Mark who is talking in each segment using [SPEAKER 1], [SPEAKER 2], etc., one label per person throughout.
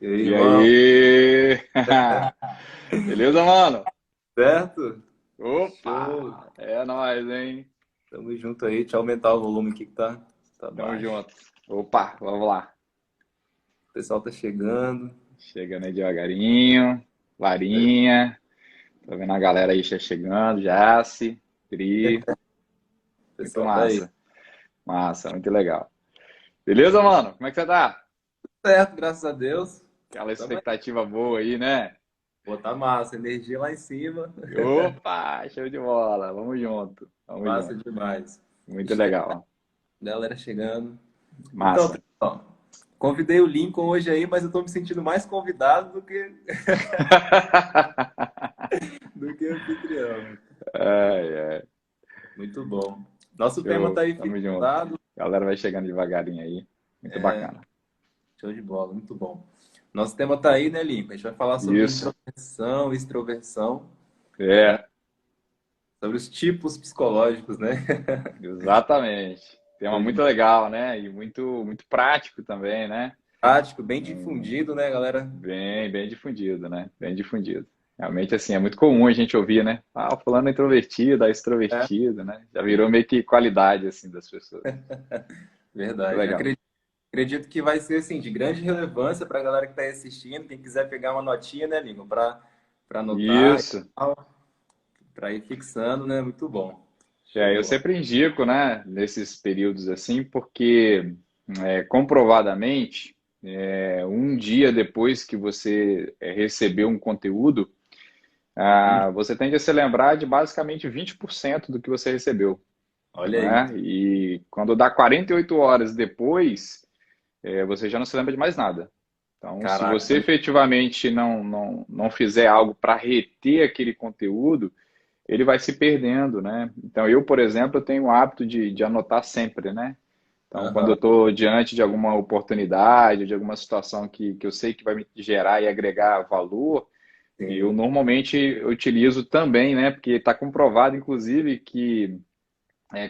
[SPEAKER 1] E aí,
[SPEAKER 2] E
[SPEAKER 1] irmão?
[SPEAKER 2] aí? Beleza, mano?
[SPEAKER 1] Certo? Show!
[SPEAKER 2] Opa! É nóis, hein?
[SPEAKER 1] Tamo junto aí. Deixa eu aumentar o volume aqui que tá
[SPEAKER 2] Tamo
[SPEAKER 1] baixo.
[SPEAKER 2] junto. Opa, vamos lá.
[SPEAKER 1] O pessoal tá chegando.
[SPEAKER 2] Chegando aí devagarinho.
[SPEAKER 1] É, o
[SPEAKER 2] Larinha. Tô vendo a galera aí já chegando. Jace, Pri. Muito
[SPEAKER 1] pessoal tá aí.
[SPEAKER 2] massa. Massa, muito legal. Beleza, mano? Como é que você tá?
[SPEAKER 1] Certo, graças a Deus.
[SPEAKER 2] Aquela
[SPEAKER 1] Tamo aí.
[SPEAKER 2] expectativa boa aí, né?
[SPEAKER 1] Pô, tá massa. Energia lá em cima.
[SPEAKER 2] Opa, show de bola. Vamos junto. Vamos
[SPEAKER 1] Massa
[SPEAKER 2] junto.
[SPEAKER 1] demais.
[SPEAKER 2] Muito
[SPEAKER 1] Ixi,
[SPEAKER 2] legal.
[SPEAKER 1] galera chegando. Então,
[SPEAKER 2] Massa.
[SPEAKER 1] pessoal, convidei o Lincoln hoje aí, mas eu tô me sentindo mais convidado do que anfitrião.
[SPEAKER 2] Ai, ai.
[SPEAKER 1] Muito bom. Nosso tema tá
[SPEAKER 2] Show,
[SPEAKER 1] aí
[SPEAKER 2] tamo junto.
[SPEAKER 1] fixado.
[SPEAKER 2] A galera vai chegando devagarinho aí. Muito bacana.
[SPEAKER 1] Show de bola, muito bom. Nosso tema tá aí, né, Lincoln? A gente vai falar sobre
[SPEAKER 2] Isso.
[SPEAKER 1] introversão, extroversão,
[SPEAKER 2] É,
[SPEAKER 1] sobre os tipos psicológicos, né?
[SPEAKER 2] exatamente. Tema
[SPEAKER 1] Show de
[SPEAKER 2] muito
[SPEAKER 1] bola.
[SPEAKER 2] legal, né? E muito prático também, né?
[SPEAKER 1] Prático, bem difundido, né, galera?
[SPEAKER 2] Bem difundido, né? Bem difundido. Realmente, assim, é muito comum a gente ouvir, né? Ah, o fulano é introvertido, é
[SPEAKER 1] É,
[SPEAKER 2] extrovertido, né? Já virou meio que qualidade, assim, das pessoas. Muito
[SPEAKER 1] verdade.
[SPEAKER 2] legal.
[SPEAKER 1] Acredito que vai ser, assim, de grande relevância para a galera que está aí assistindo. Quem quiser pegar uma notinha, né, Lincoln, para anotar e
[SPEAKER 2] Isso.
[SPEAKER 1] tal, para ir fixando, né? Muito bom. Show
[SPEAKER 2] É,
[SPEAKER 1] de
[SPEAKER 2] eu
[SPEAKER 1] bola.
[SPEAKER 2] sempre indico, né, nesses períodos assim, porque comprovadamente, um dia depois que você recebeu um conteúdo,
[SPEAKER 1] Hum,
[SPEAKER 2] você tende a se lembrar de basicamente 20% do que você recebeu,
[SPEAKER 1] olha aí.
[SPEAKER 2] né? E quando dá 48 horas depois, você já não se lembra de mais nada. Então, se
[SPEAKER 1] Caraca,
[SPEAKER 2] você efetivamente não fizer algo para reter aquele conteúdo, ele vai se perdendo, né? Então, eu, por exemplo, eu tenho o hábito de anotar sempre, né? Então, quando eu
[SPEAKER 1] aham,
[SPEAKER 2] estou diante de alguma oportunidade, de alguma situação que eu sei que vai me gerar e agregar valor, eu
[SPEAKER 1] sim.
[SPEAKER 2] normalmente utilizo também, né? Porque está comprovado, inclusive, que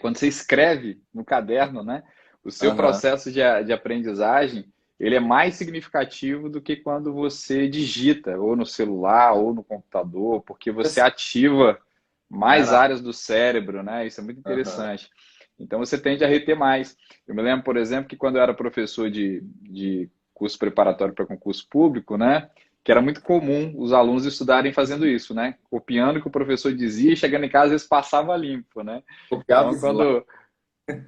[SPEAKER 2] quando você escreve no caderno, né? O seu
[SPEAKER 1] Aham,
[SPEAKER 2] processo de aprendizagem, ele é mais significativo do que quando você digita, ou no celular, ou no computador, porque você ativa mais
[SPEAKER 1] caraca,
[SPEAKER 2] áreas do cérebro, né? Isso é muito
[SPEAKER 1] aham.
[SPEAKER 2] interessante. Então você tende a reter mais. Eu me lembro, por exemplo, que quando eu era professor de curso preparatório para concurso público, né? Que era muito comum os alunos estudarem fazendo isso, né? Copiando o que o professor dizia, e chegando em casa, eles passavam limpo, né?
[SPEAKER 1] Copiava
[SPEAKER 2] Então,
[SPEAKER 1] e zoava.
[SPEAKER 2] quando.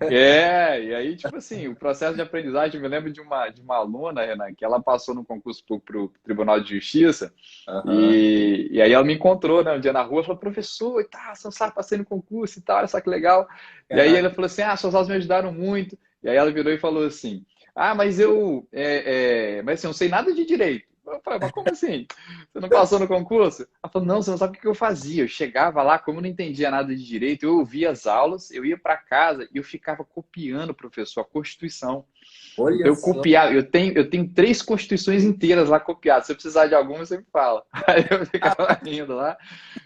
[SPEAKER 2] E aí, tipo assim, o processo de aprendizagem, eu me lembro de uma aluna, Renan, que ela passou no concurso para o Tribunal de Justiça,
[SPEAKER 1] Aham.
[SPEAKER 2] e aí ela me encontrou, né, um dia na rua, falou, professor, e tá, você não sabe, passei no concurso e tal, olha só que legal. E aí ela
[SPEAKER 1] Caraca.
[SPEAKER 2] falou assim, suas aulas me ajudaram muito. E aí ela virou e falou assim, mas assim, eu não sei nada de direito. Eu falei, mas como assim? Você não passou no concurso? Ela falou, não, você não sabe o que eu fazia. Eu chegava lá, como eu não entendia nada de direito, eu ouvia as aulas, eu ia para casa e eu ficava copiando, professor, a Constituição. Então
[SPEAKER 1] Olha
[SPEAKER 2] eu
[SPEAKER 1] só.
[SPEAKER 2] copiava, eu tenho 3 Constituições inteiras lá copiadas. Se eu precisar de alguma, você me fala. Aí eu ficava indo lá,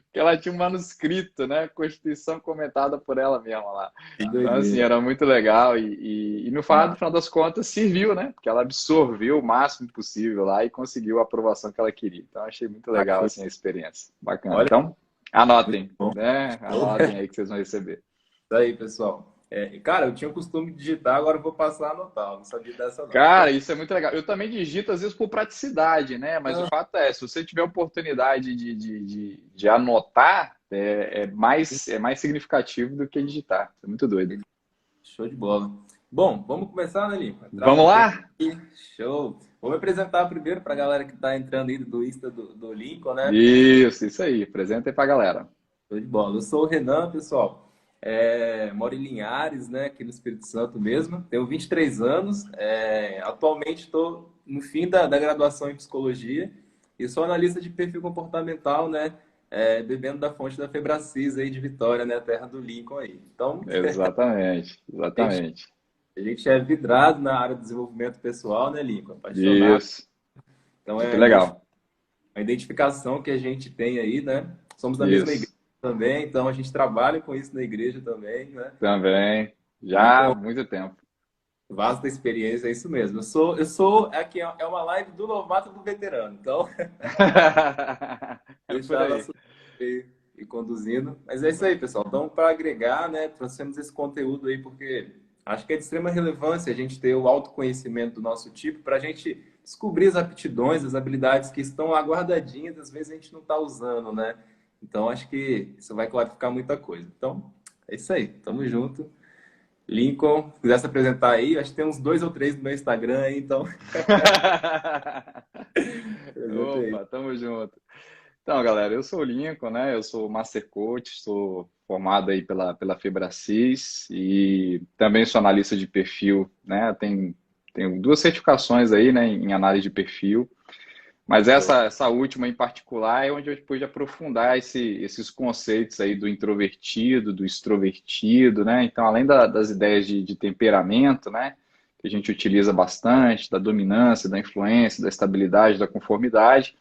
[SPEAKER 2] porque ela tinha um manuscrito, né? Constituição comentada por ela mesma lá.
[SPEAKER 1] Que
[SPEAKER 2] Então, assim,
[SPEAKER 1] doideira.
[SPEAKER 2] era muito legal e no final das contas serviu, né? Porque ela absorveu o máximo possível lá e conseguiu a aprovação que ela queria. Então, achei muito
[SPEAKER 1] Ah,
[SPEAKER 2] legal,
[SPEAKER 1] show.
[SPEAKER 2] assim, a experiência. Bacana.
[SPEAKER 1] Olha,
[SPEAKER 2] Então,
[SPEAKER 1] muito
[SPEAKER 2] anotem,
[SPEAKER 1] bom.
[SPEAKER 2] né?
[SPEAKER 1] Show.
[SPEAKER 2] Anotem aí que vocês vão receber.
[SPEAKER 1] Isso aí, pessoal. Cara, eu tinha o costume de digitar, agora eu vou passar a anotar. Eu não sabia dessa, não.
[SPEAKER 2] Cara,
[SPEAKER 1] Show.
[SPEAKER 2] isso é muito legal. Eu também digito, às vezes, por praticidade, né? Mas o
[SPEAKER 1] Ah,
[SPEAKER 2] fato é, se você tiver oportunidade de anotar, é mais significativo do que digitar. Isso é muito doido.
[SPEAKER 1] show de bola. Bom, vamos começar, né, Lincoln? Entrar
[SPEAKER 2] Vamos
[SPEAKER 1] no tema
[SPEAKER 2] lá?
[SPEAKER 1] aqui. Show. Vou me apresentar primeiro para a galera que está entrando aí do Insta do Lincoln, né?
[SPEAKER 2] Isso aí. Apresenta aí pra galera.
[SPEAKER 1] Show de bola. Eu sou o Renan, pessoal. Moro em Linhares, né, aqui no Espírito Santo mesmo. Tenho 23 anos. Atualmente estou no fim da graduação em psicologia e sou analista de perfil comportamental, né, bebendo da fonte da Febracis aí de Vitória, né, a terra do Lincoln aí. Então,
[SPEAKER 2] Exatamente,
[SPEAKER 1] a gente,
[SPEAKER 2] exatamente.
[SPEAKER 1] a gente é vidrado na área de desenvolvimento pessoal, né, Lincoln? Apaixonado.
[SPEAKER 2] Isso,
[SPEAKER 1] Então,
[SPEAKER 2] muito legal.
[SPEAKER 1] a identificação que a gente tem aí, né? Somos da mesma igreja
[SPEAKER 2] Isso,
[SPEAKER 1] também, então a gente trabalha com isso na igreja também, né?
[SPEAKER 2] também. Já há
[SPEAKER 1] Lincoln,
[SPEAKER 2] muito tempo.
[SPEAKER 1] Vasta experiência, é isso mesmo. Eu sou aqui é uma live do novato e do veterano, então
[SPEAKER 2] É por
[SPEAKER 1] deixar
[SPEAKER 2] aí.
[SPEAKER 1] nosso e conduzindo. Mas é isso aí, pessoal. Então, para agregar, né, trouxemos esse conteúdo aí porque acho que é de extrema relevância a gente ter o autoconhecimento do nosso tipo para a gente descobrir as aptidões, as habilidades que estão lá guardadinhas, às vezes a gente não está usando, né? Então, acho que isso vai clarificar muita coisa. Então, é isso aí. Tamo junto. Lincoln, se quiser se apresentar aí, acho que tem uns dois ou três no meu Instagram aí, então apresenta aí.
[SPEAKER 2] Opa, tamo junto. Então, galera, eu sou o Lincoln, né? Eu sou Master Coach, sou formado aí pela Febracis e também sou analista de perfil, né? Tenho duas certificações aí, né, em análise de perfil. Mas
[SPEAKER 1] Show.
[SPEAKER 2] essa última em particular é onde eu pude aprofundar esses conceitos aí do introvertido, do extrovertido, né? Então, além das ideias de temperamento, né? Que a gente utiliza bastante, da dominância, da influência, da estabilidade, da conformidade,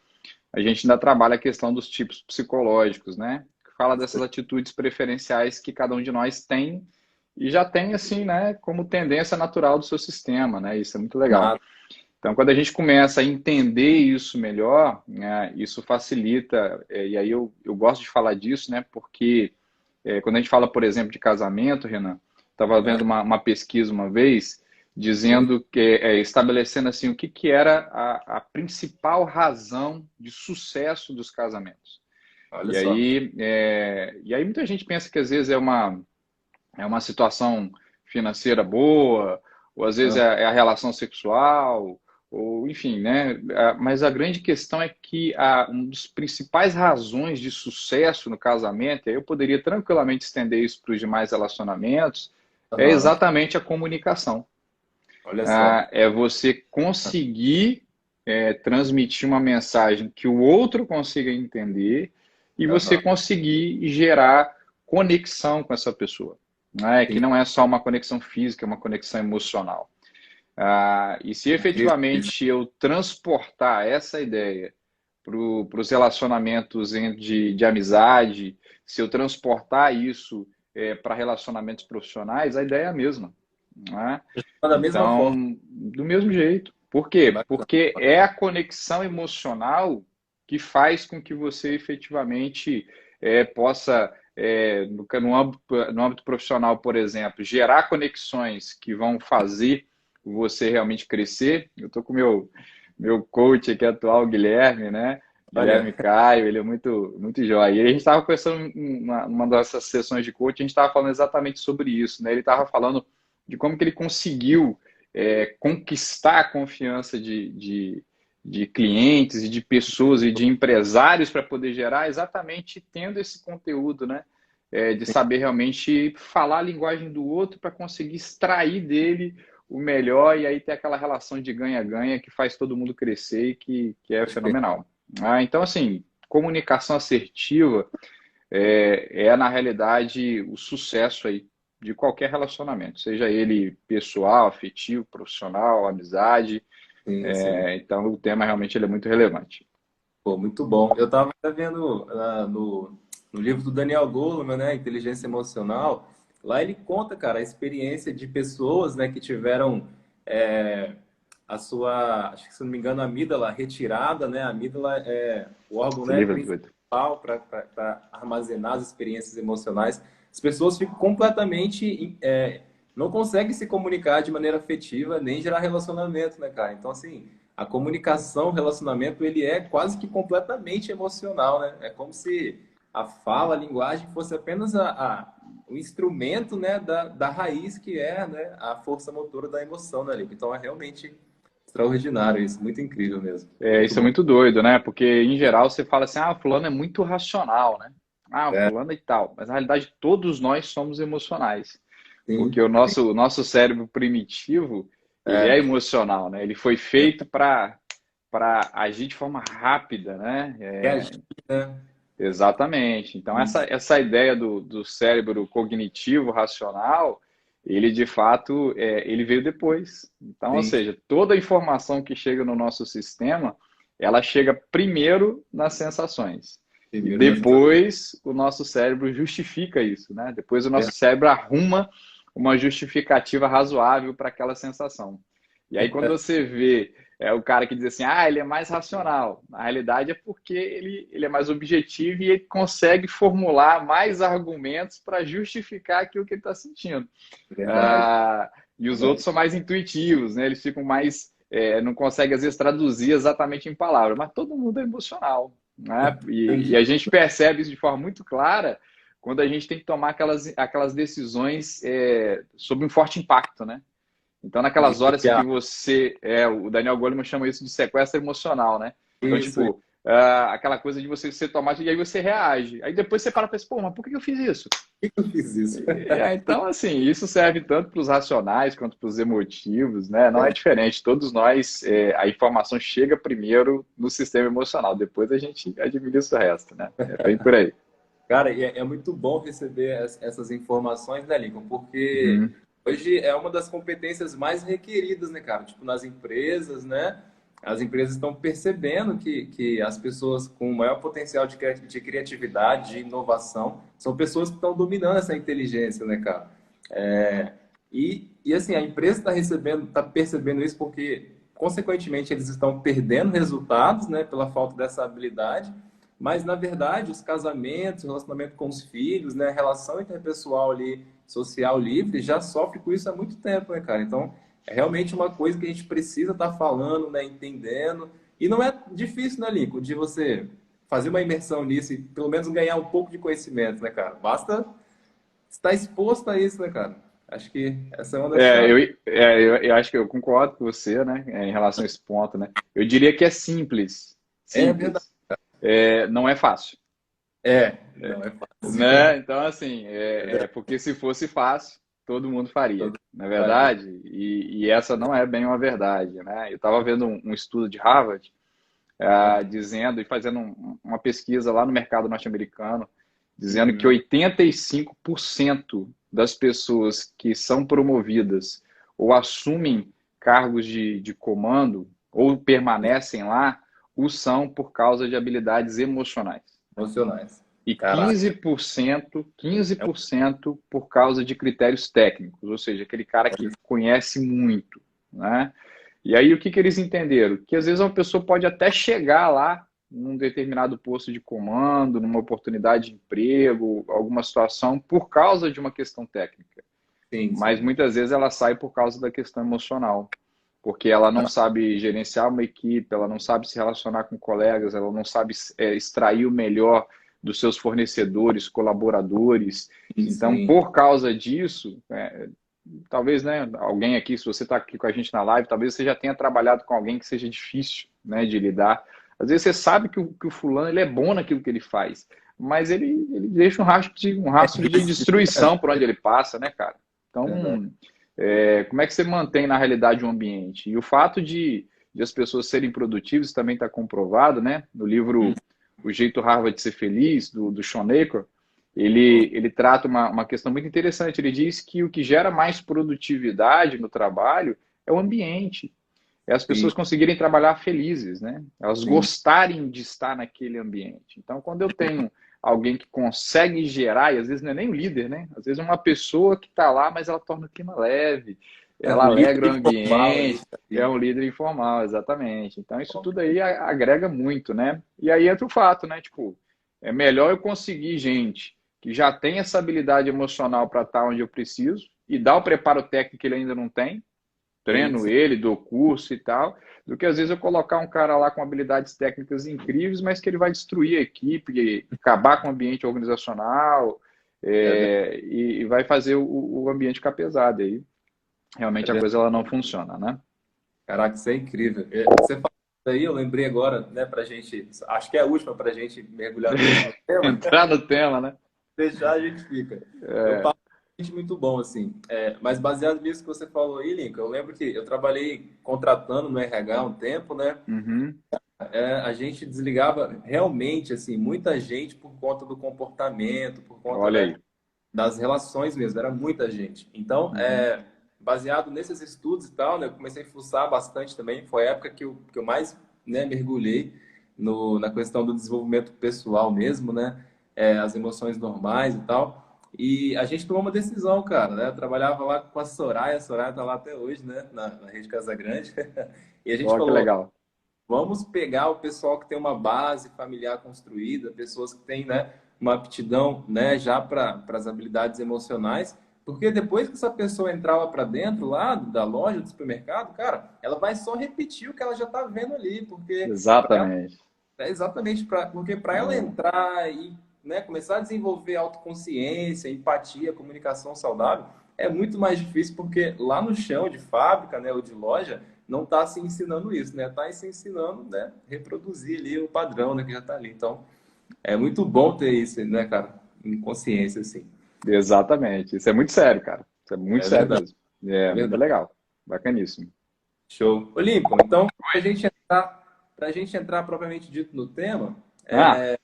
[SPEAKER 2] a gente ainda trabalha a questão dos tipos psicológicos, né? Que fala dessas atitudes preferenciais que cada um de nós tem e já tem, assim, né? Como tendência natural do seu sistema, né? Isso é muito legal.
[SPEAKER 1] Nada.
[SPEAKER 2] Então, quando a gente começa a entender isso melhor, né, isso facilita, e aí eu gosto de falar disso, né, porque quando a gente fala, por exemplo, de casamento, Renan, estava
[SPEAKER 1] Ah,
[SPEAKER 2] vendo uma pesquisa uma vez,
[SPEAKER 1] sim.
[SPEAKER 2] dizendo que, estabelecendo assim, o que era a principal razão de sucesso dos casamentos.
[SPEAKER 1] Olha
[SPEAKER 2] E
[SPEAKER 1] só.
[SPEAKER 2] aí, muita gente pensa que às vezes é uma situação financeira boa, ou às vezes
[SPEAKER 1] Ah,
[SPEAKER 2] é a relação sexual, ou enfim, né? Mas a grande questão é que uma das principais razões de sucesso no casamento, e aí eu poderia tranquilamente estender isso para os demais relacionamentos, é
[SPEAKER 1] aham.
[SPEAKER 2] exatamente a comunicação.
[SPEAKER 1] Olha só.
[SPEAKER 2] É você conseguir transmitir uma mensagem que o outro consiga entender e você
[SPEAKER 1] Aham.
[SPEAKER 2] conseguir gerar conexão com essa pessoa, né? Que
[SPEAKER 1] Sim,
[SPEAKER 2] não é só uma conexão física, é uma conexão emocional. E se
[SPEAKER 1] incrível isso.
[SPEAKER 2] efetivamente eu transportar essa ideia para os relacionamentos de amizade, se eu transportar isso para relacionamentos profissionais, a ideia é a mesma, né?
[SPEAKER 1] Da mesma forma.
[SPEAKER 2] Então, do mesmo jeito. Por quê?
[SPEAKER 1] Bacana,
[SPEAKER 2] Porque é a
[SPEAKER 1] bacana.
[SPEAKER 2] conexão emocional que faz com que você efetivamente possa, no âmbito profissional, por exemplo, gerar conexões que vão fazer você realmente crescer. Eu estou com meu coach aqui atual, Guilherme, né?
[SPEAKER 1] Olha,
[SPEAKER 2] Guilherme Caio, ele é muito jóia. E a gente estava conversando numa dessas sessões de coach, a gente estava falando exatamente sobre isso, né? Ele estava falando de como que ele conseguiu conquistar a confiança de clientes e de pessoas e de empresários para poder gerar exatamente tendo esse conteúdo, né? De saber realmente falar a linguagem do outro para conseguir extrair dele o melhor e aí ter aquela relação de ganha-ganha que faz todo mundo crescer e que é
[SPEAKER 1] perfeito.
[SPEAKER 2] fenomenal. Então, assim, comunicação assertiva na realidade, o sucesso aí de qualquer relacionamento, seja ele pessoal, afetivo, profissional, amizade.
[SPEAKER 1] Sim, sim.
[SPEAKER 2] Então, o tema realmente ele é muito relevante.
[SPEAKER 1] Pô, muito bom. Eu estava vendo no livro do Daniel Goleman, né, Inteligência Emocional. Lá ele conta, cara, a experiência de pessoas, né, que tiveram a sua, acho que se não me engano, a amígdala retirada, né? A amígdala é o órgão,
[SPEAKER 2] Se
[SPEAKER 1] né,
[SPEAKER 2] livra do outro.
[SPEAKER 1] principal para armazenar as experiências emocionais. As pessoas ficam completamente, não conseguem se comunicar de maneira afetiva, nem gerar relacionamento, né, cara? Então, assim, a comunicação, o relacionamento, ele é quase que completamente emocional, né? É como se a fala, a linguagem fosse apenas o instrumento, né, da raiz que é, né, a força motora da emoção, né, Lico? Então é realmente extraordinário isso, muito incrível mesmo. Muito
[SPEAKER 2] Isso é
[SPEAKER 1] bom.
[SPEAKER 2] muito doido, né? Porque, em geral, você fala assim, fulano é muito racional, né?
[SPEAKER 1] É,
[SPEAKER 2] Fulano e tal. Mas, na realidade, todos nós somos emocionais. Porque
[SPEAKER 1] sim,
[SPEAKER 2] o nosso cérebro primitivo, ele é
[SPEAKER 1] é,
[SPEAKER 2] emocional, né? Ele foi
[SPEAKER 1] é,
[SPEAKER 2] feito para agir de forma rápida, né?
[SPEAKER 1] reagir, né?
[SPEAKER 2] Exatamente. Então, essa,
[SPEAKER 1] Isso,
[SPEAKER 2] essa ideia do cérebro cognitivo, racional, ele de fato, ele veio depois. Então, ou
[SPEAKER 1] sim,
[SPEAKER 2] seja, toda a informação que chega no nosso sistema, ela chega primeiro nas sensações. E
[SPEAKER 1] primeiro nas sensações.
[SPEAKER 2] depois o nosso cérebro justifica isso, né? Depois o nosso cérebro arruma uma justificativa razoável para aquela sensação. E aí, quando você vê o cara que diz assim, ele é mais racional, na realidade é porque ele é mais objetivo e ele consegue formular mais argumentos para justificar aquilo que ele está sentindo.
[SPEAKER 1] Verdade.
[SPEAKER 2] E os outros são mais intuitivos, né? Eles ficam mais. Não conseguem, às vezes, traduzir exatamente em palavras, mas todo mundo é emocional, né? E a gente percebe isso de forma muito clara quando a gente tem que tomar aquelas decisões sob um forte impacto, né? Então, naquelas horas que você... o Daniel Goleman chama isso de sequestro emocional, né? Então,
[SPEAKER 1] Isso.
[SPEAKER 2] tipo, aquela coisa de você ser tomado e aí você reage. Aí depois você para e pensa, pô, mas por que eu fiz isso?
[SPEAKER 1] Por que eu fiz isso?
[SPEAKER 2] Então, assim, isso serve tanto para os racionais quanto para os emotivos, né? Não é diferente. Todos nós, a informação chega primeiro no sistema emocional, depois a gente administra o resto, né? É bem por aí.
[SPEAKER 1] Cara, e é muito bom receber essas informações, né, Lincoln? Porque
[SPEAKER 2] Uhum.
[SPEAKER 1] hoje é uma das competências mais requeridas, né, cara? Tipo, nas empresas, né? As empresas estão percebendo que as pessoas com maior potencial de criatividade, de inovação, são pessoas que estão dominando essa inteligência, né, cara? E assim, a empresa está percebendo isso porque, consequentemente, eles estão perdendo resultados, né, pela falta dessa habilidade. Mas, na verdade, os casamentos, o relacionamento com os filhos, né, a relação interpessoal ali, social livre, já sofre com isso há muito tempo, né, cara? Então, é realmente uma coisa que a gente precisa estar falando, né, entendendo. E não é difícil, né, Lincoln, de você fazer uma imersão nisso e pelo menos ganhar um pouco de conhecimento, né, cara? Basta estar exposto a isso, né, cara? Acho que essa é uma das
[SPEAKER 2] É,
[SPEAKER 1] chaves.
[SPEAKER 2] eu, eu acho que eu concordo com você, né, em relação a esse ponto, né? Eu diria que é simples,
[SPEAKER 1] É verdade.
[SPEAKER 2] simples. Não é fácil,
[SPEAKER 1] Não é fácil.
[SPEAKER 2] né? Então, assim, porque se fosse fácil, todo mundo faria,
[SPEAKER 1] Todo
[SPEAKER 2] na é
[SPEAKER 1] faria.
[SPEAKER 2] verdade? E essa não é bem uma verdade, né? Eu estava vendo um estudo de Harvard, dizendo e fazendo uma pesquisa lá no mercado norte-americano, dizendo que
[SPEAKER 1] Uhum.
[SPEAKER 2] 85% das pessoas que são promovidas ou assumem cargos de comando ou permanecem lá, o são por causa de habilidades emocionais.
[SPEAKER 1] Emocionais.
[SPEAKER 2] E
[SPEAKER 1] Caraca.
[SPEAKER 2] 15% por causa de critérios técnicos, ou seja, aquele cara que conhece muito, né? E aí o que eles entenderam? Que às vezes uma pessoa pode até chegar lá num determinado posto de comando, numa oportunidade de emprego, alguma situação, por causa de uma questão técnica.
[SPEAKER 1] Sim,
[SPEAKER 2] Mas
[SPEAKER 1] sim.
[SPEAKER 2] muitas vezes ela sai por causa da questão emocional. Porque ela não sabe gerenciar uma equipe, ela não sabe se relacionar com colegas, ela não sabe extrair o melhor dos seus fornecedores, colaboradores.
[SPEAKER 1] Sim,
[SPEAKER 2] Então,
[SPEAKER 1] sim.
[SPEAKER 2] por causa disso, talvez, né, alguém aqui, se você está aqui com a gente na live, talvez você já tenha trabalhado com alguém que seja difícil, né, de lidar. Às vezes você sabe que o fulano ele é bom naquilo que ele faz, mas ele deixa um rastro de destruição por onde ele passa, né, cara?
[SPEAKER 1] Verdade.
[SPEAKER 2] Então, como é que você mantém na realidade o ambiente? E o fato de as pessoas serem produtivas também está comprovado, né? No livro O Jeito Harvard de Ser Feliz, do Sean Aker, ele trata uma questão muito interessante. Ele diz que o que gera mais produtividade no trabalho é o ambiente. É as
[SPEAKER 1] Sim,
[SPEAKER 2] pessoas conseguirem trabalhar felizes, né? Elas
[SPEAKER 1] sim.
[SPEAKER 2] gostarem de estar naquele ambiente. Então, quando eu tenho alguém que consegue gerar, e às vezes não é nem o líder, né? Às vezes é uma pessoa que está lá, mas ela torna o clima leve,
[SPEAKER 1] É
[SPEAKER 2] ela
[SPEAKER 1] o líder
[SPEAKER 2] alegra o
[SPEAKER 1] informal ali.
[SPEAKER 2] ambiente, é um líder informal, exatamente. Então, isso tudo aí agrega muito, né? E aí entra o fato, né? Tipo, é melhor eu conseguir gente que já tem essa habilidade emocional para estar onde eu preciso e dar o preparo técnico que ele ainda não tem,
[SPEAKER 1] Sim,
[SPEAKER 2] treino
[SPEAKER 1] sim.
[SPEAKER 2] ele, dou curso e tal, do que às vezes eu colocar um cara lá com habilidades técnicas incríveis, mas que ele vai destruir a equipe, acabar com o ambiente organizacional,
[SPEAKER 1] É verdade.
[SPEAKER 2] e vai fazer o ambiente ficar pesado. Aí
[SPEAKER 1] É
[SPEAKER 2] realmente a
[SPEAKER 1] verdade.
[SPEAKER 2] coisa ela não funciona, né?
[SPEAKER 1] Caraca, isso é incrível. Você falou isso aí, eu lembrei agora, né, pra gente. Acho que é a última pra gente mergulhar mesmo no tema.
[SPEAKER 2] Entrar no tema, né?
[SPEAKER 1] Deixar a gente fica. É um papo realmente muito bom, assim. Mas baseado nisso que você falou aí, Lincoln, eu lembro que eu trabalhei contratando no RH há um tempo, né?
[SPEAKER 2] Uhum.
[SPEAKER 1] A gente desligava realmente, assim, muita gente por conta do comportamento, por conta,
[SPEAKER 2] Olha
[SPEAKER 1] né,
[SPEAKER 2] aí.
[SPEAKER 1] das relações mesmo, era muita gente. Então,
[SPEAKER 2] Uhum.
[SPEAKER 1] baseado nesses estudos e tal, né, eu comecei a fuçar bastante também. Foi a época que eu mais, né, mergulhei na questão do desenvolvimento pessoal mesmo, né, as emoções normais e tal. E a gente tomou uma decisão, cara, né? Eu trabalhava lá com a Soraya tá lá até hoje, né? Na Rede Casa Grande. E a gente
[SPEAKER 2] Ó, que
[SPEAKER 1] falou,
[SPEAKER 2] legal.
[SPEAKER 1] vamos pegar o pessoal que tem uma base familiar construída, pessoas que têm, né, uma aptidão, né, já para as habilidades emocionais, porque depois que essa pessoa entrava para dentro lá da loja, do supermercado, cara, ela vai só repetir o que ela já está vendo ali, porque
[SPEAKER 2] Exatamente.
[SPEAKER 1] é exatamente porque para ela
[SPEAKER 2] É,
[SPEAKER 1] entrar e, né, começar a desenvolver autoconsciência, empatia, comunicação saudável, é muito mais difícil porque lá no chão de fábrica, né, ou de loja, não está se ensinando isso, né? Está se ensinando, né, reproduzir ali o padrão, né, que já está ali. Então, é muito bom ter isso, né, cara, em consciência, assim.
[SPEAKER 2] exatamente. Isso é muito sério, cara. Isso é muito
[SPEAKER 1] É
[SPEAKER 2] sério
[SPEAKER 1] verdade,
[SPEAKER 2] mesmo.
[SPEAKER 1] é
[SPEAKER 2] É muito
[SPEAKER 1] verdade.
[SPEAKER 2] legal. Bacaníssimo.
[SPEAKER 1] Show. Olímpico, então, para a gente entrar propriamente dito no tema,
[SPEAKER 2] Ah,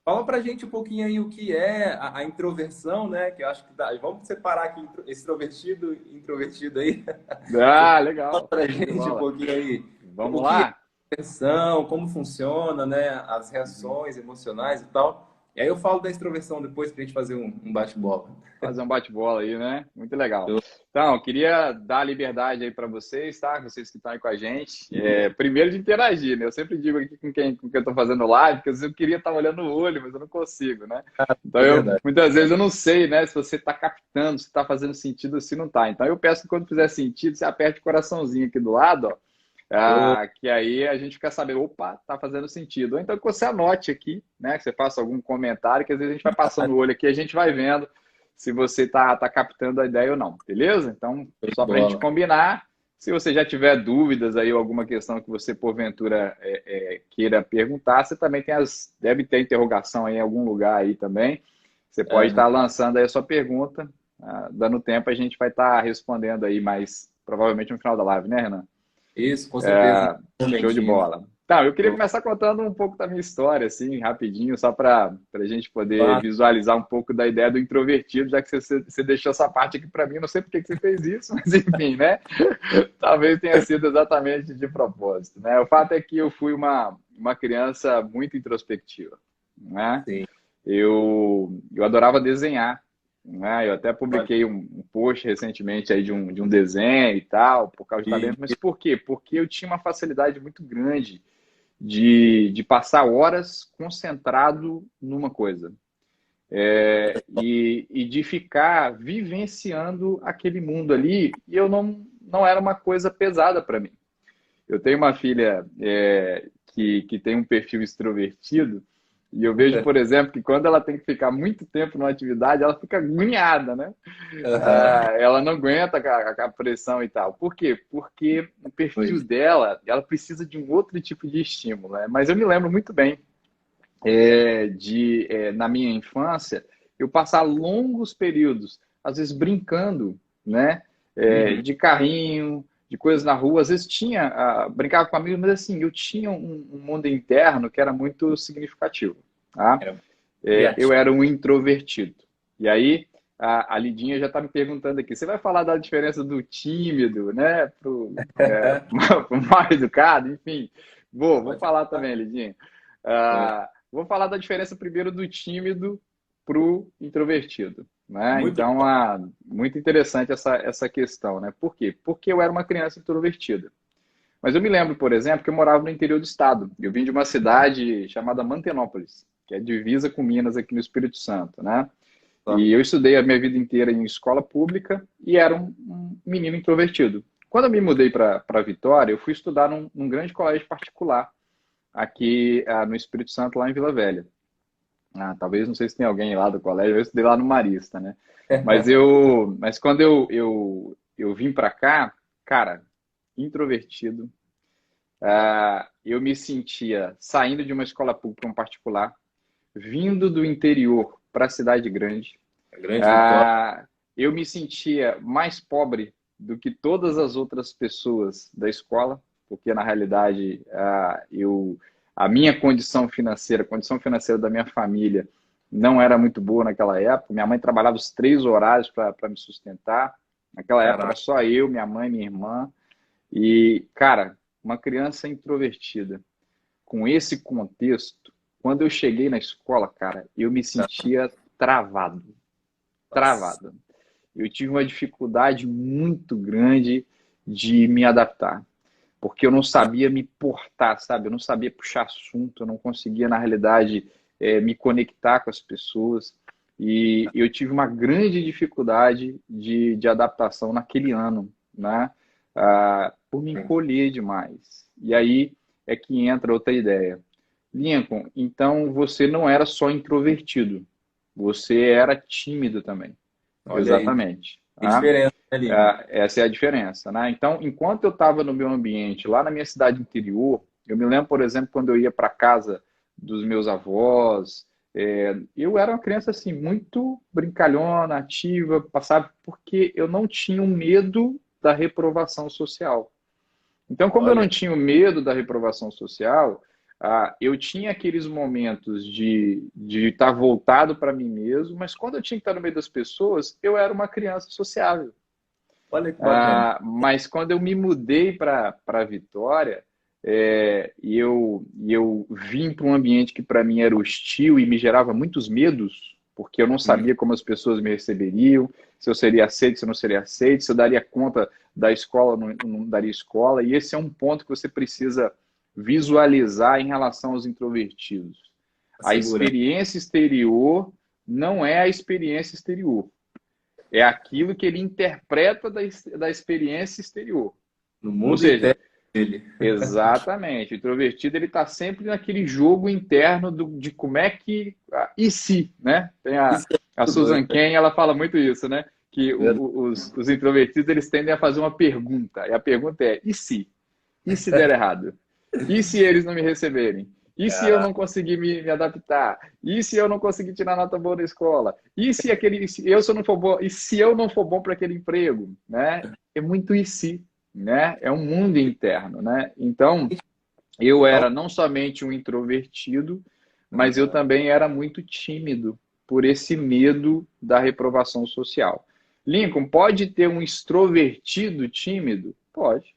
[SPEAKER 1] fala pra gente um pouquinho aí o que é a introversão, né? Que eu acho que dá. Vamos separar aqui extrovertido e introvertido aí. Você fala
[SPEAKER 2] legal.
[SPEAKER 1] pra
[SPEAKER 2] Show de
[SPEAKER 1] gente um
[SPEAKER 2] bola.
[SPEAKER 1] pouquinho aí
[SPEAKER 2] Vamos
[SPEAKER 1] o que é
[SPEAKER 2] lá?
[SPEAKER 1] a introversão, como funciona, né? As
[SPEAKER 2] Uhum.
[SPEAKER 1] reações emocionais e tal. E aí eu falo da extroversão depois pra gente fazer um bate-bola.
[SPEAKER 2] Fazer um bate-bola aí, né? Muito legal. Então, eu queria dar liberdade aí para vocês, tá? Vocês que estão aí com a gente. Primeiro de interagir, né? Eu sempre digo aqui com quem eu estou fazendo live, que às vezes eu queria estar olhando o olho, mas eu não consigo, né? Então,
[SPEAKER 1] É verdade.
[SPEAKER 2] muitas vezes eu não sei, né? Se você está captando, se está fazendo sentido ou se não está. Então, eu peço que quando fizer sentido, você aperte o coraçãozinho aqui do lado, ó.
[SPEAKER 1] Show.
[SPEAKER 2] Que aí a gente fica sabendo, opa, tá fazendo sentido. Ou então que você anote aqui, né? Que você faça algum comentário, que às vezes a gente vai passando o olho aqui e a gente vai vendo se você tá captando a ideia ou não, beleza? Então,
[SPEAKER 1] Show de
[SPEAKER 2] só para a gente
[SPEAKER 1] bola.
[SPEAKER 2] combinar, se você já tiver dúvidas aí ou alguma questão que você porventura queira perguntar, você também deve ter interrogação aí em algum lugar aí também. Você pode
[SPEAKER 1] Aham.
[SPEAKER 2] estar lançando aí a sua pergunta, dando tempo a gente vai estar respondendo aí mais provavelmente no final da live, né, Renan?
[SPEAKER 1] Isso, com certeza. Um
[SPEAKER 2] Show de
[SPEAKER 1] momentinho.
[SPEAKER 2] bola. Então, eu queria
[SPEAKER 1] Show.
[SPEAKER 2] começar contando um pouco da minha história, assim, rapidinho, só para a gente poder
[SPEAKER 1] Claro.
[SPEAKER 2] visualizar um pouco da ideia do introvertido, já que você deixou essa parte aqui para mim. Não sei por que que você fez isso, mas enfim, né? Talvez tenha sido exatamente de propósito, né? O fato é que eu fui uma criança muito introspectiva, né?
[SPEAKER 1] Sim.
[SPEAKER 2] Eu adorava desenhar, né? Eu até
[SPEAKER 1] Olha,
[SPEAKER 2] publiquei um post recentemente aí de um desenho e tal, por causa de
[SPEAKER 1] e-
[SPEAKER 2] talento, mas por quê? Porque eu tinha uma facilidade muito grande de passar horas concentrado numa coisa. E de ficar vivenciando aquele mundo ali, e eu não era uma coisa pesada para mim. Eu tenho uma filha que tem um perfil extrovertido, e eu vejo, por exemplo, que quando ela tem que ficar muito tempo numa atividade, ela fica agoniada, né?
[SPEAKER 1] Aham.
[SPEAKER 2] Ela não aguenta a pressão e tal. Por quê? Porque o perfil
[SPEAKER 1] Pois.
[SPEAKER 2] dela, ela precisa de um outro tipo de estímulo, né? Mas eu me lembro muito bem na minha infância, eu passar longos períodos, às vezes brincando, né?
[SPEAKER 1] Uhum.
[SPEAKER 2] De carrinho, de coisas na rua. Às vezes brincava com amigos, mas assim, eu tinha um mundo interno que era muito significativo, tá?
[SPEAKER 1] Era
[SPEAKER 2] Eu
[SPEAKER 1] criativo.
[SPEAKER 2] era um introvertido. E aí, a Lidinha já está me perguntando aqui, você vai falar da diferença do tímido, né, pro mal educado, enfim. Vou
[SPEAKER 1] Pode
[SPEAKER 2] falar
[SPEAKER 1] falar.
[SPEAKER 2] também, Lidinha.
[SPEAKER 1] Pode.
[SPEAKER 2] Vou falar da diferença primeiro do tímido pro introvertido, né?
[SPEAKER 1] Muito
[SPEAKER 2] Então,
[SPEAKER 1] legal.
[SPEAKER 2] muito interessante essa questão, né? Por quê? Porque eu era uma criança introvertida. Mas eu me lembro, por exemplo, que eu morava no interior do estado. Eu vim de uma cidade chamada Mantenópolis, que é divisa com Minas aqui no Espírito Santo, né?
[SPEAKER 1] Tá?
[SPEAKER 2] E eu estudei a minha vida inteira em escola pública e era um menino introvertido. Quando eu me mudei para Vitória, eu fui estudar num grande colégio particular aqui no Espírito Santo, lá em Vila Velha. Talvez, não sei se tem alguém lá do colégio, eu estudei lá no Marista, né? Mas quando eu vim para cá, cara, introvertido, eu me sentia saindo de uma escola pública para um particular, vindo do interior para a cidade grande.
[SPEAKER 1] A grande vitória.
[SPEAKER 2] Ah, eu me sentia mais pobre do que todas as outras pessoas da escola, porque na realidade a minha a condição financeira da minha família não era muito boa naquela época. Minha mãe trabalhava os 3 horários para me sustentar. Naquela época era
[SPEAKER 1] Caraca.
[SPEAKER 2] só eu, minha mãe, minha irmã. E, cara, uma criança introvertida, com esse contexto, quando eu cheguei na escola, cara, eu me sentia travado.
[SPEAKER 1] Nossa,
[SPEAKER 2] travada. Eu tive uma dificuldade muito grande de me adaptar, porque eu não sabia me portar, sabe? Eu não sabia puxar assunto, eu não conseguia, na realidade, me conectar com as pessoas. E eu tive uma grande dificuldade de adaptação naquele ano, né? Por me
[SPEAKER 1] sim.
[SPEAKER 2] encolher demais. E aí é que entra outra ideia. Lincoln, então você não era só introvertido, você era tímido também.
[SPEAKER 1] Olha aí,
[SPEAKER 2] Exatamente.
[SPEAKER 1] tem
[SPEAKER 2] Tá?
[SPEAKER 1] diferença, né, Lincoln?
[SPEAKER 2] Essa é a diferença, né? Então, enquanto eu estava no meu ambiente, lá na minha cidade interior, eu me lembro, por exemplo, quando eu ia para casa dos meus avós, eu era uma criança assim muito brincalhona, ativa, passava porque eu não tinha um medo da reprovação social. Então, como eu
[SPEAKER 1] Olha,
[SPEAKER 2] não tinha o medo da reprovação social, eu tinha aqueles momentos de estar voltado para mim mesmo, mas quando eu tinha que estar no meio das pessoas, eu era uma criança sociável.
[SPEAKER 1] olha que bacana.
[SPEAKER 2] Mas quando eu me mudei para Vitória, e eu vim para um ambiente que para mim era hostil e me gerava muitos medos, porque eu não
[SPEAKER 1] Hum,
[SPEAKER 2] sabia como as pessoas me receberiam, se eu seria aceito, se eu não seria aceito, se eu daria conta da escola ou não daria escola. E esse é um ponto que você precisa visualizar em relação aos introvertidos.
[SPEAKER 1] a
[SPEAKER 2] A
[SPEAKER 1] segurança.
[SPEAKER 2] experiência exterior não é a experiência exterior. É aquilo que ele interpreta da experiência exterior.
[SPEAKER 1] No
[SPEAKER 2] Ou
[SPEAKER 1] mundo
[SPEAKER 2] seja,
[SPEAKER 1] interno dele.
[SPEAKER 2] exatamente, o introvertido ele está sempre naquele jogo interno de como é que... E se, né? Tem
[SPEAKER 1] Isso é
[SPEAKER 2] a
[SPEAKER 1] muito doido,
[SPEAKER 2] Susan Cain, ela fala muito isso, né? Que
[SPEAKER 1] né?
[SPEAKER 2] os introvertidos eles tendem a fazer uma pergunta. E a pergunta é, e se? E se der errado? E se eles não me receberem? E se eu
[SPEAKER 1] Cara,
[SPEAKER 2] não conseguir me adaptar? E se eu não conseguir tirar nota boa da escola? E se aquele, se eu, se eu não for bom, e se eu não for bom para aquele emprego, né? É muito e se, né? É um mundo interno, né? Então, eu
[SPEAKER 1] então,
[SPEAKER 2] era não somente um introvertido, mas eu
[SPEAKER 1] aham.
[SPEAKER 2] também era muito tímido por esse medo da reprovação social. Lincoln, pode ter um extrovertido tímido? Pode.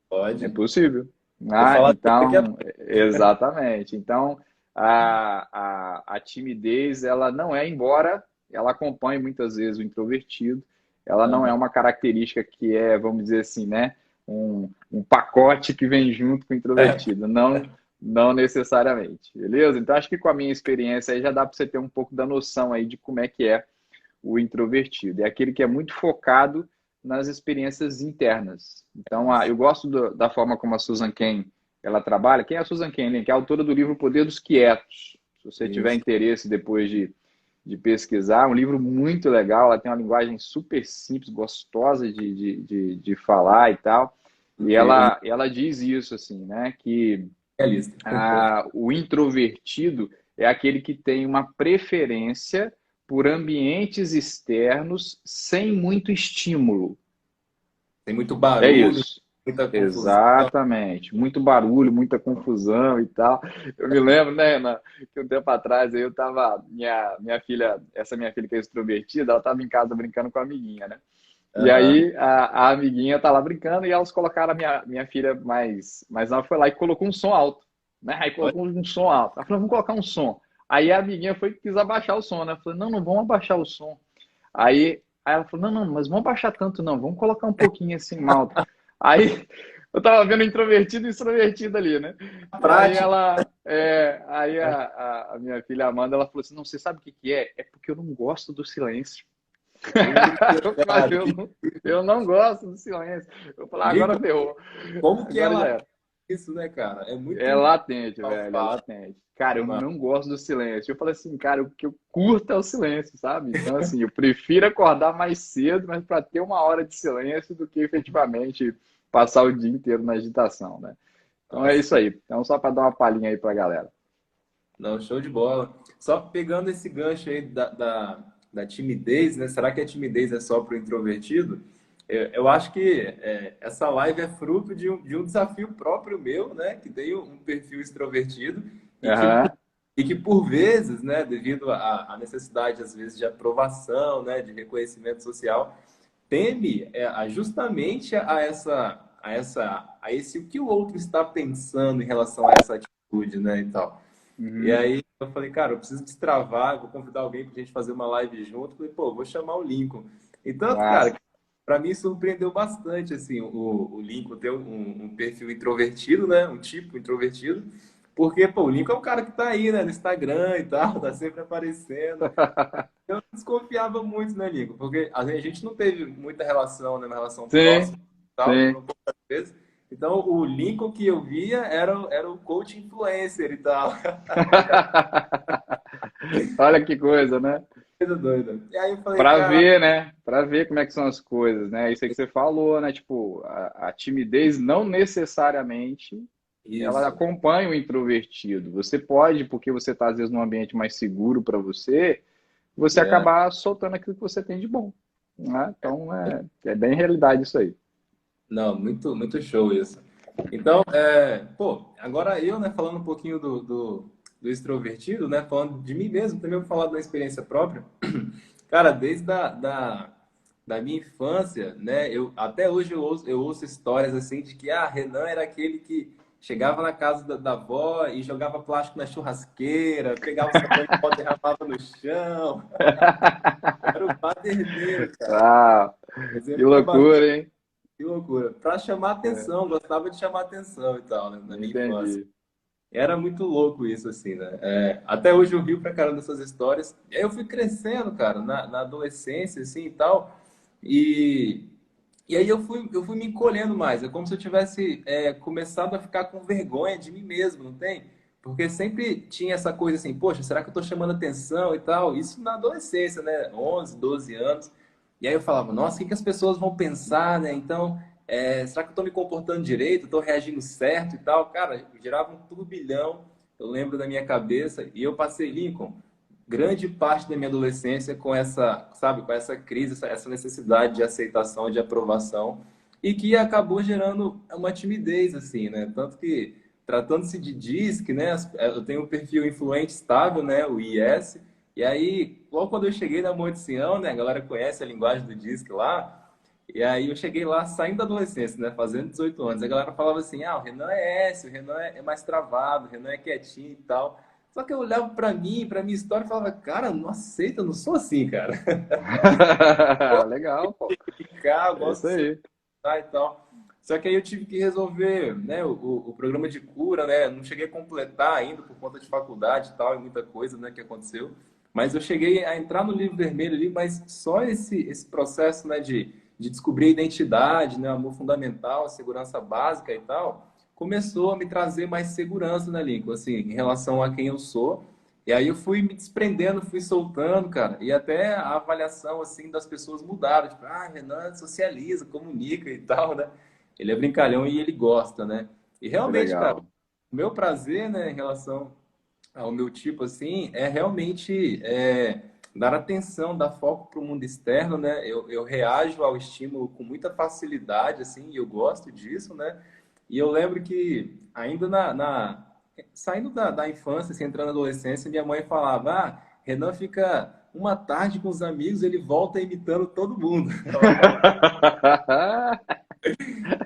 [SPEAKER 2] É
[SPEAKER 1] Pode.
[SPEAKER 2] possível.
[SPEAKER 1] Vou falar disso daqui a
[SPEAKER 2] Então,
[SPEAKER 1] pouco.
[SPEAKER 2] exatamente. Então, a timidez, ela não é, embora ela acompanhe muitas vezes o introvertido, ela não é
[SPEAKER 1] Aham.
[SPEAKER 2] uma característica que é, vamos dizer assim, né, um pacote que vem junto com o introvertido. Não, não necessariamente. Beleza? Então, acho que com a minha experiência aí já dá para você ter um pouco da noção aí de como é que é o introvertido. É aquele que é muito focado nas experiências internas. Então, eu gosto da forma como a Susan Cain ela trabalha. Quem é a Susan Cain? Que é a autora do livro O Poder dos Quietos. Se você tiver
[SPEAKER 1] Isso.
[SPEAKER 2] interesse depois de pesquisar, um livro muito legal. Ela tem uma linguagem super simples, gostosa de falar e tal. E
[SPEAKER 1] Ok.
[SPEAKER 2] ela diz isso, assim, né? Que
[SPEAKER 1] Realista.
[SPEAKER 2] o introvertido é aquele que tem uma preferência por ambientes externos sem muito estímulo.
[SPEAKER 1] Tem muito
[SPEAKER 2] É
[SPEAKER 1] barulho,
[SPEAKER 2] isso.
[SPEAKER 1] muita confusão.
[SPEAKER 2] Exatamente. Muito barulho, muita confusão e tal. Eu me lembro, né, Renan, que um tempo atrás eu tava, minha filha, essa minha filha que é extrovertida, ela tava em casa brincando com a amiguinha, né? E
[SPEAKER 1] Aham.
[SPEAKER 2] aí a amiguinha tá lá brincando e elas colocaram a minha filha mais nova, foi lá e colocou um som alto, né? Aí
[SPEAKER 1] Olha,
[SPEAKER 2] colocou um som alto. Ela falou, vamos colocar um som. Aí a amiguinha foi quis abaixar o som, né? Eu falei, não, não vamos abaixar o som. Aí ela falou, não, não, mas vamos abaixar tanto não, vamos colocar um pouquinho assim alto. Aí eu tava vendo introvertido e extrovertido ali, né? E aí
[SPEAKER 1] prática.
[SPEAKER 2] ela, aí a minha filha Amanda, ela falou assim, não, você sabe o que que é? É porque eu não gosto do silêncio. Eu falei,
[SPEAKER 1] Cara,
[SPEAKER 2] eu não gosto do silêncio. Eu falei, agora
[SPEAKER 1] Lincoln,
[SPEAKER 2] ferrou.
[SPEAKER 1] como que é
[SPEAKER 2] Agora já
[SPEAKER 1] lá
[SPEAKER 2] era.
[SPEAKER 1] isso, né, cara? É
[SPEAKER 2] É
[SPEAKER 1] muito
[SPEAKER 2] latente, velho, é
[SPEAKER 1] alface
[SPEAKER 2] latente. Cara, eu
[SPEAKER 1] demais.
[SPEAKER 2] não gosto do silêncio. Eu falei assim, cara, o que eu curto é o silêncio, sabe? Então, assim, eu prefiro acordar mais cedo, mas para ter uma hora de silêncio do que efetivamente passar o dia inteiro na agitação, né? Então é isso
[SPEAKER 1] Nossa,
[SPEAKER 2] aí. Então, só para dar uma palhinha aí pra galera.
[SPEAKER 1] não, show de bola. Só pegando esse gancho aí da timidez, né? Será que a timidez é só para o introvertido? Eu acho que essa live é fruto de um desafio próprio meu, né? Que tem um perfil extrovertido e que,
[SPEAKER 2] Aham.
[SPEAKER 1] e que por vezes, né? Devido à necessidade, às vezes, de aprovação, né? De reconhecimento social, teme justamente a esse o que o outro está pensando em relação a essa atitude, né? E tal. E
[SPEAKER 2] Uhum.
[SPEAKER 1] aí eu falei, cara, eu preciso destravar, vou convidar alguém pra gente fazer uma live junto. Falei, pô, vou chamar o Lincoln. E tanto, cara,
[SPEAKER 2] Massa.
[SPEAKER 1] que pra mim surpreendeu bastante, assim, o Lincoln ter um perfil introvertido, né? Um tipo introvertido. Porque, pô, o Lincoln é um cara que tá aí, né, no Instagram e tal, tá sempre aparecendo. Eu desconfiava muito, né, Lincoln? Porque a gente não teve muita relação, né, uma relação próxima
[SPEAKER 2] Sim,
[SPEAKER 1] e tal,
[SPEAKER 2] sim.
[SPEAKER 1] foram poucas vezes. Então, o Lincoln que eu via era o coach influencer e tal.
[SPEAKER 2] Olha que coisa, né?
[SPEAKER 1] Coisa doida. E aí eu falei,
[SPEAKER 2] Para
[SPEAKER 1] cara,
[SPEAKER 2] ver, né? Para ver como é que são as coisas, né? Isso aí que você falou, né? Tipo, a timidez não necessariamente ela
[SPEAKER 1] isso.
[SPEAKER 2] acompanha o introvertido. Você pode, porque você está às vezes num ambiente mais seguro para você, você
[SPEAKER 1] É,
[SPEAKER 2] acabar soltando aquilo que você tem de bom, né? Então é bem realidade isso aí.
[SPEAKER 1] não, muito, muito show isso. Então, pô, agora eu, né, falando um pouquinho do extrovertido, né, falando de mim mesmo, também vou falar da experiência própria. Cara, desde da minha infância, né, até hoje eu ouço histórias assim de que, Renan era aquele que chegava na casa da avó e jogava plástico na churrasqueira, pegava o sabão em pó e derramava no chão. Era o baderneiro, cara.
[SPEAKER 2] Ah,
[SPEAKER 1] Mas
[SPEAKER 2] que
[SPEAKER 1] eu ia
[SPEAKER 2] loucura, hein?
[SPEAKER 1] que loucura. Pra chamar
[SPEAKER 2] É,
[SPEAKER 1] atenção, gostava de chamar atenção e tal, né, na minha infância.
[SPEAKER 2] entendi.
[SPEAKER 1] Era muito louco isso, assim, né? Até hoje eu rio pra caramba dessas histórias. E aí eu fui crescendo, cara, na adolescência, assim, e tal. E, e aí eu fui me encolhendo mais. É como se eu tivesse começado a ficar com vergonha de mim mesmo, não tem? Porque sempre tinha essa coisa assim, poxa, será que eu tô chamando atenção e tal? Isso na adolescência, né? 11, 12 anos. E aí eu falava, nossa, o que que as pessoas vão pensar, né? Então, será que eu tô me comportando direito? Tô reagindo certo e tal? Cara, girava um turbilhão, eu lembro da minha cabeça. E eu passei, Lincoln, grande parte da minha adolescência com essa, sabe, com essa crise, essa necessidade de aceitação, de aprovação, e que acabou gerando uma timidez, assim, né? Tanto que, tratando-se de DISC, né? Eu tenho um perfil influente estável, né? O IS, e aí, logo quando eu cheguei na Monte Sião, né? A galera conhece a linguagem do DISC lá, e aí eu cheguei lá saindo da adolescência, né? Fazendo 18 anos. A galera falava assim, o Renan é S, o Renan é mais travado, o Renan é quietinho e tal. Só que eu olhava pra mim, pra minha história e falava, cara, não aceita, eu não sou assim, cara. Eu gosto
[SPEAKER 2] Legal, pô.
[SPEAKER 1] de brincar, eu
[SPEAKER 2] É
[SPEAKER 1] gosto
[SPEAKER 2] isso
[SPEAKER 1] de ser
[SPEAKER 2] aí.
[SPEAKER 1] e tal. Só que aí eu tive que resolver, né, o programa de cura, né? Não cheguei a completar ainda por conta de faculdade e tal, e muita coisa, né, que aconteceu. Mas eu cheguei a entrar no livro vermelho ali, mas só esse processo, né, de descobrir a identidade, né, o amor fundamental, a segurança básica e tal, começou a me trazer mais segurança, né, Lincoln, assim, em relação a quem eu sou. E aí eu fui me desprendendo, fui soltando, cara, e até a avaliação, assim, das pessoas mudaram. Tipo, Renan socializa, comunica e tal, né? Ele é brincalhão e ele gosta, né? E
[SPEAKER 2] Que
[SPEAKER 1] realmente, cara,
[SPEAKER 2] legal.
[SPEAKER 1] o meu prazer, né, em relação ao meu tipo, assim, é realmente dar atenção, dar foco para o mundo externo, né? Eu reajo ao estímulo com muita facilidade, assim, e eu gosto disso, né? E eu lembro que ainda saindo da infância, assim, entrando na adolescência, minha mãe falava, Renan fica uma tarde com os amigos, ele volta imitando todo mundo. Ela falava.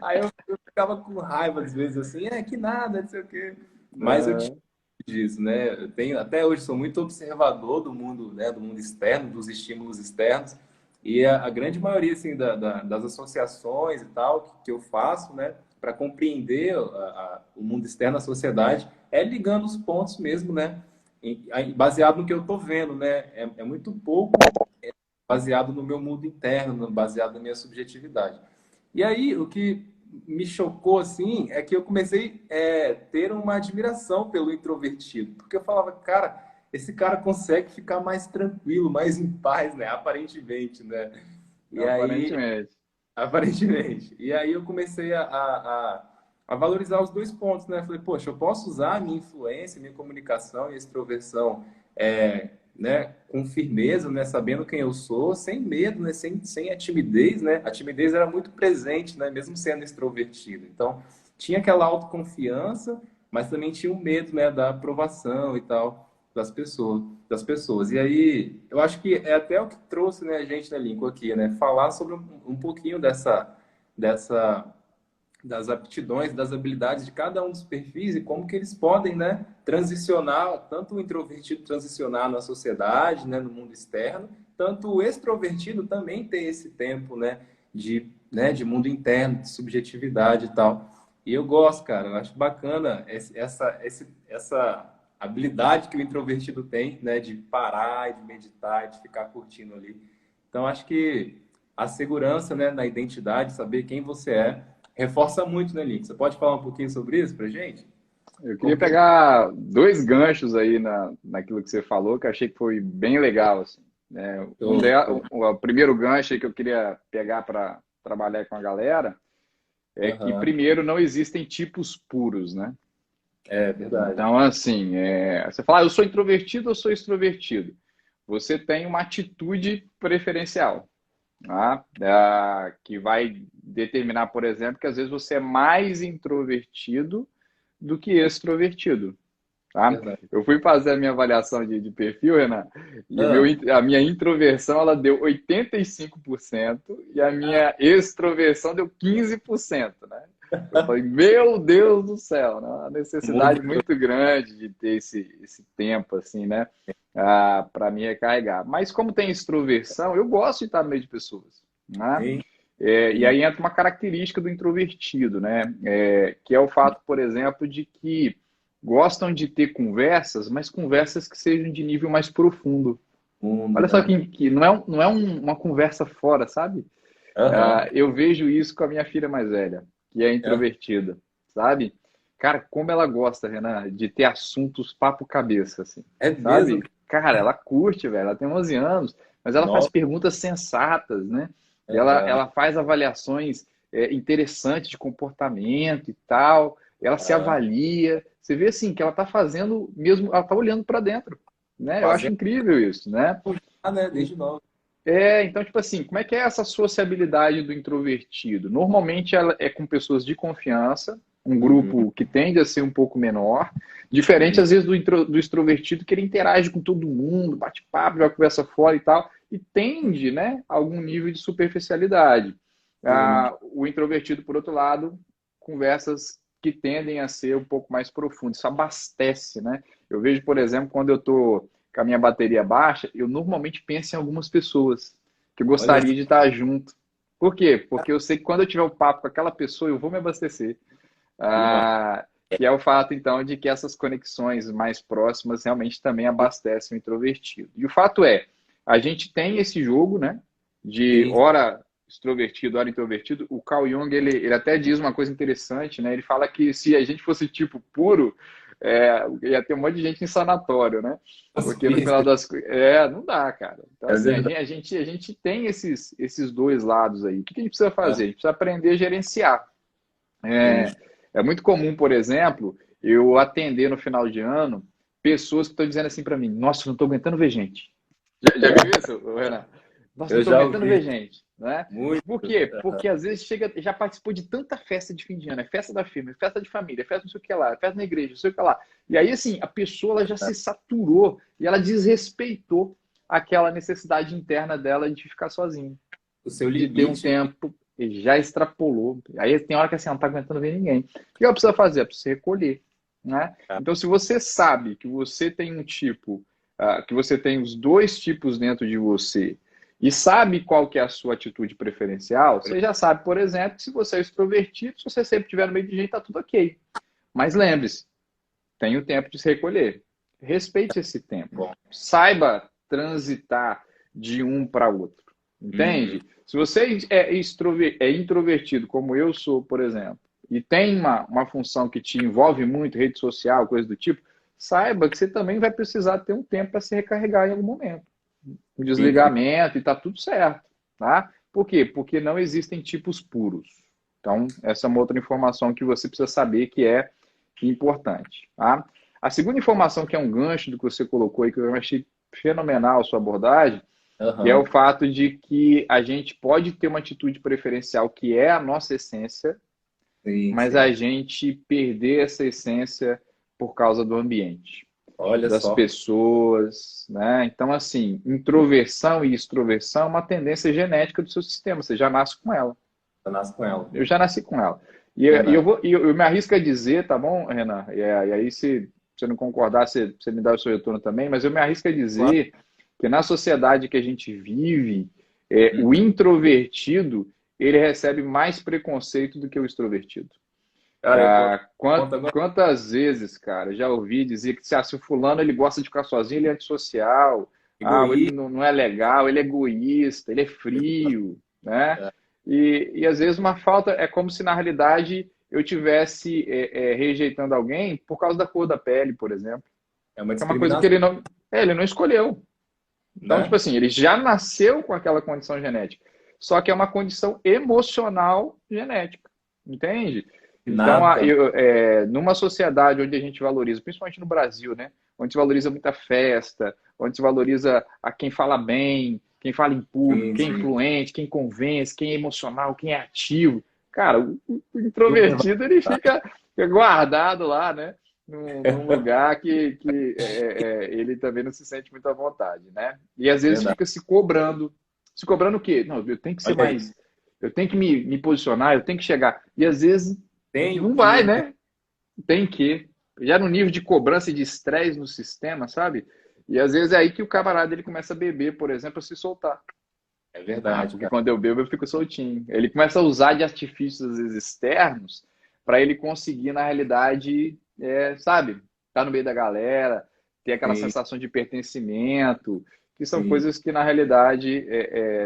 [SPEAKER 1] Aí eu ficava com raiva às vezes, assim, que nada, não sei o quê. Mas eu tinha
[SPEAKER 2] É,
[SPEAKER 1] disso, né? Eu tenho, até hoje sou muito observador do mundo, né, do mundo externo, dos estímulos externos. E a grande maioria, assim, das associações e tal que eu faço, né, para compreender o mundo externo, a sociedade, é ligando os pontos mesmo, né, baseado no que eu tô vendo, né? É muito pouco baseado no meu mundo interno, baseado na minha subjetividade. E aí, o que me chocou, assim, é que eu comecei a ter uma admiração pelo introvertido. Porque eu falava, cara, esse cara consegue ficar mais tranquilo, mais em paz, né? Aparentemente, né? E aí,
[SPEAKER 2] aparentemente.
[SPEAKER 1] aparentemente. E aí eu comecei a valorizar os dois pontos, né? Falei, poxa, eu posso usar a minha influência, minha comunicação e extroversão, né, com firmeza, né? Sabendo quem eu sou, sem medo, né? Sem a timidez, né? A timidez era muito presente, né? Mesmo sendo extrovertido. Então, tinha aquela autoconfiança, mas também tinha o medo, né? Da aprovação e tal das pessoas. E aí, eu acho que é até o que trouxe, né, a gente, né, Lincoln, aqui, né? Falar sobre um pouquinho dessa das aptidões, das habilidades de cada um dos perfis e como que eles podem, né, transicionar, tanto o introvertido transicionar na sociedade, né, no mundo externo, tanto o extrovertido também ter esse tempo, de mundo interno, de subjetividade e tal. E eu gosto, cara, eu acho bacana essa habilidade que o introvertido tem, né, de parar, de meditar, de ficar curtindo ali. Então, acho que a segurança, né, na identidade, saber quem você é, reforça muito, né, Link? Você pode falar um pouquinho sobre isso pra gente?
[SPEAKER 2] Eu queria
[SPEAKER 1] Como que...
[SPEAKER 2] pegar dois ganchos aí naquilo que você falou, que eu achei que foi bem legal, assim, né? O primeiro gancho aí que eu queria pegar para trabalhar com a galera é que,
[SPEAKER 1] Aham.
[SPEAKER 2] primeiro, não existem tipos puros, né?
[SPEAKER 1] É verdade.
[SPEAKER 2] Então, assim, você fala, eu sou introvertido ou sou extrovertido? Você tem uma atitude preferencial, tá? Que vai determinar, por exemplo, que às vezes você é mais introvertido do que extrovertido. Tá?
[SPEAKER 1] Verdade.
[SPEAKER 2] Eu fui fazer a minha avaliação de perfil, Renan, e
[SPEAKER 1] Ah,
[SPEAKER 2] a minha introversão ela deu 85% e a minha extroversão deu 15%, né? Eu falei, meu Deus do céu, né? Uma
[SPEAKER 1] muito
[SPEAKER 2] necessidade muito grande de ter esse tempo, assim, né? Para me recarregar. Mas como tem extroversão, eu gosto de estar no meio de pessoas, né?
[SPEAKER 1] bem.
[SPEAKER 2] E aí entra uma característica do introvertido, né? Que é o fato, por exemplo, de que gostam de ter conversas, mas conversas que sejam de nível mais profundo.
[SPEAKER 1] Mundo,
[SPEAKER 2] Olha só
[SPEAKER 1] né?
[SPEAKER 2] que não é uma conversa fora, sabe?
[SPEAKER 1] Aham.
[SPEAKER 2] Eu vejo isso com a minha filha mais velha, que é
[SPEAKER 1] É,
[SPEAKER 2] introvertida, sabe? Cara, como ela gosta, Renan, de ter assuntos papo cabeça, assim,
[SPEAKER 1] é
[SPEAKER 2] sabe?
[SPEAKER 1] mesmo?
[SPEAKER 2] Cara, ela curte, velho, ela tem 11 anos, mas ela faz
[SPEAKER 1] Nossa.
[SPEAKER 2] perguntas sensatas, né? E
[SPEAKER 1] Aham.
[SPEAKER 2] ela faz avaliações interessantes de comportamento e tal, ela se
[SPEAKER 1] Ah,
[SPEAKER 2] avalia, você vê assim que ela tá fazendo mesmo, ela tá olhando para dentro, né? Eu acho
[SPEAKER 1] fazendo,
[SPEAKER 2] incrível isso, né?
[SPEAKER 1] né? Desde novo.
[SPEAKER 2] Então, tipo assim, como é que é essa sociabilidade do introvertido? Normalmente ela é com pessoas de confiança, um
[SPEAKER 1] Uhum.
[SPEAKER 2] grupo que tende a ser um pouco menor, diferente
[SPEAKER 1] Sim.
[SPEAKER 2] às vezes do extrovertido, que ele interage com todo mundo, bate papo, joga conversa fora e tal, e tende, né, a algum nível de superficialidade.
[SPEAKER 1] Sim.
[SPEAKER 2] O introvertido, por outro lado, conversas que tendem a ser um pouco mais profundas, isso abastece, né? Eu vejo, por exemplo, quando eu estou com a minha bateria baixa, eu normalmente penso em algumas pessoas que eu
[SPEAKER 1] Olha
[SPEAKER 2] gostaria
[SPEAKER 1] só.
[SPEAKER 2] de estar junto. Por quê? Porque eu sei que quando eu tiver o papo com aquela pessoa, eu vou me abastecer.
[SPEAKER 1] Que massa.
[SPEAKER 2] Que é o fato, então, de que essas conexões mais próximas realmente também abastecem o introvertido. E o fato é, a gente tem esse jogo, né? De
[SPEAKER 1] Sim.
[SPEAKER 2] hora extrovertido, hora introvertido. O Carl Jung, ele até diz uma coisa interessante, né? Ele fala que se a gente fosse tipo puro, ia ter um monte de gente em sanatório, né? Porque no final das coisas. Não dá, cara. Então,
[SPEAKER 1] É
[SPEAKER 2] assim,
[SPEAKER 1] verdade.
[SPEAKER 2] a gente tem esses dois lados aí. O que a gente precisa fazer? A gente precisa aprender a gerenciar.
[SPEAKER 1] Sim.
[SPEAKER 2] É muito comum, por exemplo, eu atender no final de ano pessoas que estão dizendo assim para mim: Nossa, não estou aguentando ver gente. Já viu isso, Renan? Nossa, não
[SPEAKER 1] Eu
[SPEAKER 2] estou
[SPEAKER 1] já
[SPEAKER 2] aguentando ver
[SPEAKER 1] ouvi
[SPEAKER 2] gente, né?
[SPEAKER 1] muito.
[SPEAKER 2] Por quê? Porque às vezes já participou de tanta festa de fim de ano, é festa da firma, é festa de família, é festa não sei o que lá, é festa na igreja, não sei o que lá. E aí, assim, a pessoa ela já se saturou e ela desrespeitou aquela necessidade interna dela de ficar sozinha,
[SPEAKER 1] O seu
[SPEAKER 2] de ter um
[SPEAKER 1] limite.
[SPEAKER 2] tempo, e já extrapolou. Aí tem hora que assim, não está aguentando ver ninguém. O que ela precisa fazer? Precisa recolher. Né? Então, se você sabe que você tem um tipo, que você tem os dois tipos dentro de você, e sabe qual que é a sua atitude preferencial, você já sabe, por exemplo, que se você é extrovertido, se você sempre estiver no meio de gente, está tudo ok. Mas lembre-se, tem o tempo de se recolher. Respeite esse tempo.
[SPEAKER 1] Bom.
[SPEAKER 2] Saiba transitar de um para outro.
[SPEAKER 1] Uhum.
[SPEAKER 2] Entende? Se você é introvertido, como eu sou, por exemplo, e tem uma função que te envolve muito, rede social, coisa do tipo, saiba que você também vai precisar ter um tempo para se recarregar em algum momento. Um
[SPEAKER 1] Entendi.
[SPEAKER 2] desligamento e tá tudo certo. Tá? Por quê? Porque não existem tipos puros. Então, essa é uma outra informação que você precisa saber que é importante. Tá? A segunda informação, que é um gancho do que você colocou aí, que eu achei fenomenal a sua abordagem, que é o
[SPEAKER 1] Aham.
[SPEAKER 2] fato de que a gente pode ter uma atitude preferencial que é a nossa essência,
[SPEAKER 1] Sim,
[SPEAKER 2] mas
[SPEAKER 1] sim.
[SPEAKER 2] a gente perder essa essência por causa do ambiente,
[SPEAKER 1] Olha
[SPEAKER 2] das
[SPEAKER 1] só.
[SPEAKER 2] pessoas, né? Então, assim, introversão e extroversão é uma tendência genética do seu sistema, você já nasce com ela.
[SPEAKER 1] Eu nasço com ela.
[SPEAKER 2] Eu já nasci com ela.
[SPEAKER 1] Verdade.
[SPEAKER 2] Eu me arrisco a dizer, tá bom, Renan? E aí, se você não concordar, você me dá o seu retorno também, mas eu me arrisco a
[SPEAKER 1] Claro.
[SPEAKER 2] dizer que na sociedade que a gente vive, o
[SPEAKER 1] Uhum.
[SPEAKER 2] introvertido, ele recebe mais preconceito do que o extrovertido.
[SPEAKER 1] Cara, eu conto agora.
[SPEAKER 2] Quantas vezes, cara, já ouvi dizer que se o fulano ele gosta de ficar sozinho, ele é antissocial, ele
[SPEAKER 1] Egoísta.
[SPEAKER 2] não é legal, ele é egoísta, ele é frio, né? E às vezes uma falta é como se na realidade eu tivesse rejeitando alguém por causa da cor da pele, por exemplo,
[SPEAKER 1] É uma
[SPEAKER 2] que é uma coisa que
[SPEAKER 1] discriminação,
[SPEAKER 2] ele não escolheu. Então, tipo
[SPEAKER 1] né?
[SPEAKER 2] assim, ele já nasceu com aquela condição genética, só que é uma condição emocional genética, entende? Então,
[SPEAKER 1] Nada.
[SPEAKER 2] numa sociedade onde a gente valoriza, principalmente no Brasil, né? Onde se valoriza muita festa, onde se valoriza a quem fala bem, quem fala em público,
[SPEAKER 1] Sim,
[SPEAKER 2] quem é
[SPEAKER 1] sim.
[SPEAKER 2] influente, quem convence, quem é emocional, quem é ativo. Cara, o
[SPEAKER 1] Super
[SPEAKER 2] introvertido ele
[SPEAKER 1] valorizado.
[SPEAKER 2] fica guardado lá, né? Num lugar que ele também não se sente muito à vontade, né? E às vezes
[SPEAKER 1] Verdade.
[SPEAKER 2] fica se cobrando. Se cobrando o quê? Não, eu tenho que ser
[SPEAKER 1] Olha aí.
[SPEAKER 2] mais. Eu tenho que me posicionar, eu tenho que chegar. E às vezes
[SPEAKER 1] Tem o
[SPEAKER 2] não
[SPEAKER 1] que,
[SPEAKER 2] vai,
[SPEAKER 1] né?
[SPEAKER 2] né? Tem que. Já no nível de cobrança e de estresse no sistema, sabe? E às vezes é aí que o camarada ele começa a beber, por exemplo, a se soltar.
[SPEAKER 1] É
[SPEAKER 2] Ah,
[SPEAKER 1] verdade,
[SPEAKER 2] porque
[SPEAKER 1] cara.
[SPEAKER 2] quando eu bebo eu fico soltinho. Ele começa a usar de artifícios, às vezes, externos para ele conseguir, na realidade, sabe? Estar no meio da galera, ter aquela
[SPEAKER 1] Sim,
[SPEAKER 2] sensação de pertencimento, que são
[SPEAKER 1] sim.
[SPEAKER 2] coisas que, na realidade,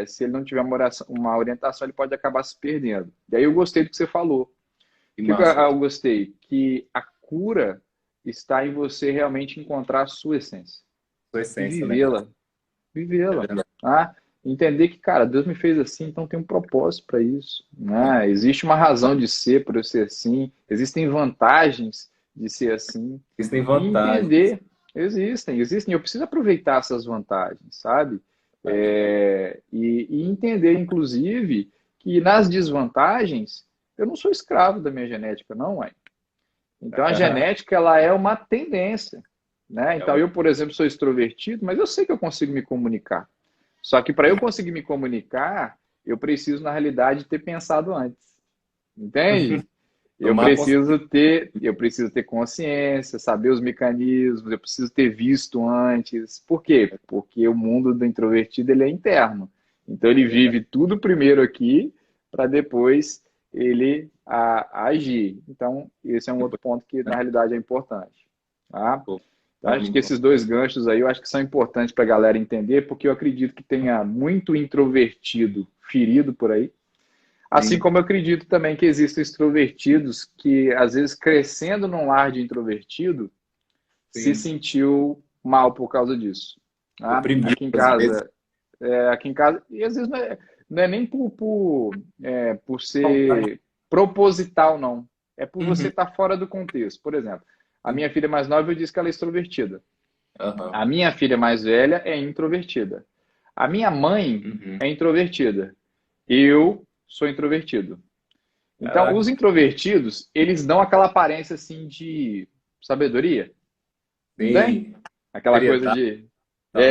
[SPEAKER 2] se ele não tiver uma orientação, ele pode acabar se perdendo. E aí eu gostei do que você falou.
[SPEAKER 1] Que
[SPEAKER 2] O que
[SPEAKER 1] massa.
[SPEAKER 2] eu gostei? Que a cura está em você realmente encontrar a sua essência
[SPEAKER 1] Sua
[SPEAKER 2] e
[SPEAKER 1] essência, né?
[SPEAKER 2] vivê-la.
[SPEAKER 1] É
[SPEAKER 2] Vivê-la.
[SPEAKER 1] verdade.
[SPEAKER 2] Tá? Entender que, cara, Deus me fez assim, então tem um propósito para isso. Né? Existe uma razão de ser por eu ser assim, existem vantagens de ser assim.
[SPEAKER 1] Existem
[SPEAKER 2] E
[SPEAKER 1] vantagens.
[SPEAKER 2] entender, existem. Eu preciso aproveitar essas vantagens, sabe? E entender, inclusive, que nas desvantagens, eu não sou escravo da minha genética, não, é. Então, a genética, ela é uma tendência, né?
[SPEAKER 1] É
[SPEAKER 2] Então,
[SPEAKER 1] uma...
[SPEAKER 2] eu, por exemplo, sou extrovertido, mas eu sei que eu consigo me comunicar. Só que para eu conseguir me comunicar, eu preciso, na realidade, ter pensado antes. Entende?
[SPEAKER 1] Tomar consciência.
[SPEAKER 2] Eu preciso ter consciência, saber os mecanismos, eu preciso ter visto antes. Por quê? Porque o mundo do introvertido ele é interno. Então
[SPEAKER 1] É
[SPEAKER 2] ele
[SPEAKER 1] verdade.
[SPEAKER 2] vive tudo primeiro aqui para depois ele agir. Então, esse é um outro
[SPEAKER 1] Depois,
[SPEAKER 2] ponto que na
[SPEAKER 1] né?
[SPEAKER 2] realidade é importante. Tá?
[SPEAKER 1] Pô,
[SPEAKER 2] Então, acho que
[SPEAKER 1] muito.
[SPEAKER 2] esses dois ganchos aí eu acho que são importantes para a galera entender, porque eu acredito que tenha muito introvertido ferido por aí. Assim
[SPEAKER 1] Sim,
[SPEAKER 2] como eu acredito também que existem extrovertidos que, às vezes, crescendo num lar de introvertido, se
[SPEAKER 1] sim.
[SPEAKER 2] sentiu mal por causa disso. Tá?
[SPEAKER 1] Oprimido, às vezes.
[SPEAKER 2] Aqui em casa, e às vezes não é nem por
[SPEAKER 1] Vontade.
[SPEAKER 2] ser proposital, não. É por você
[SPEAKER 1] Uhum.
[SPEAKER 2] estar fora do contexto. Por exemplo, a minha filha mais nova, eu disse que ela é extrovertida.
[SPEAKER 1] Aham.
[SPEAKER 2] A minha filha mais velha é introvertida. A minha mãe
[SPEAKER 1] Uhum.
[SPEAKER 2] é introvertida. Eu sou introvertido. Então,
[SPEAKER 1] Caraca.
[SPEAKER 2] os introvertidos, eles dão aquela aparência assim de sabedoria, não tem?
[SPEAKER 1] Sim.
[SPEAKER 2] Aquela coisa
[SPEAKER 1] Seriedade.
[SPEAKER 2] de,
[SPEAKER 1] Então,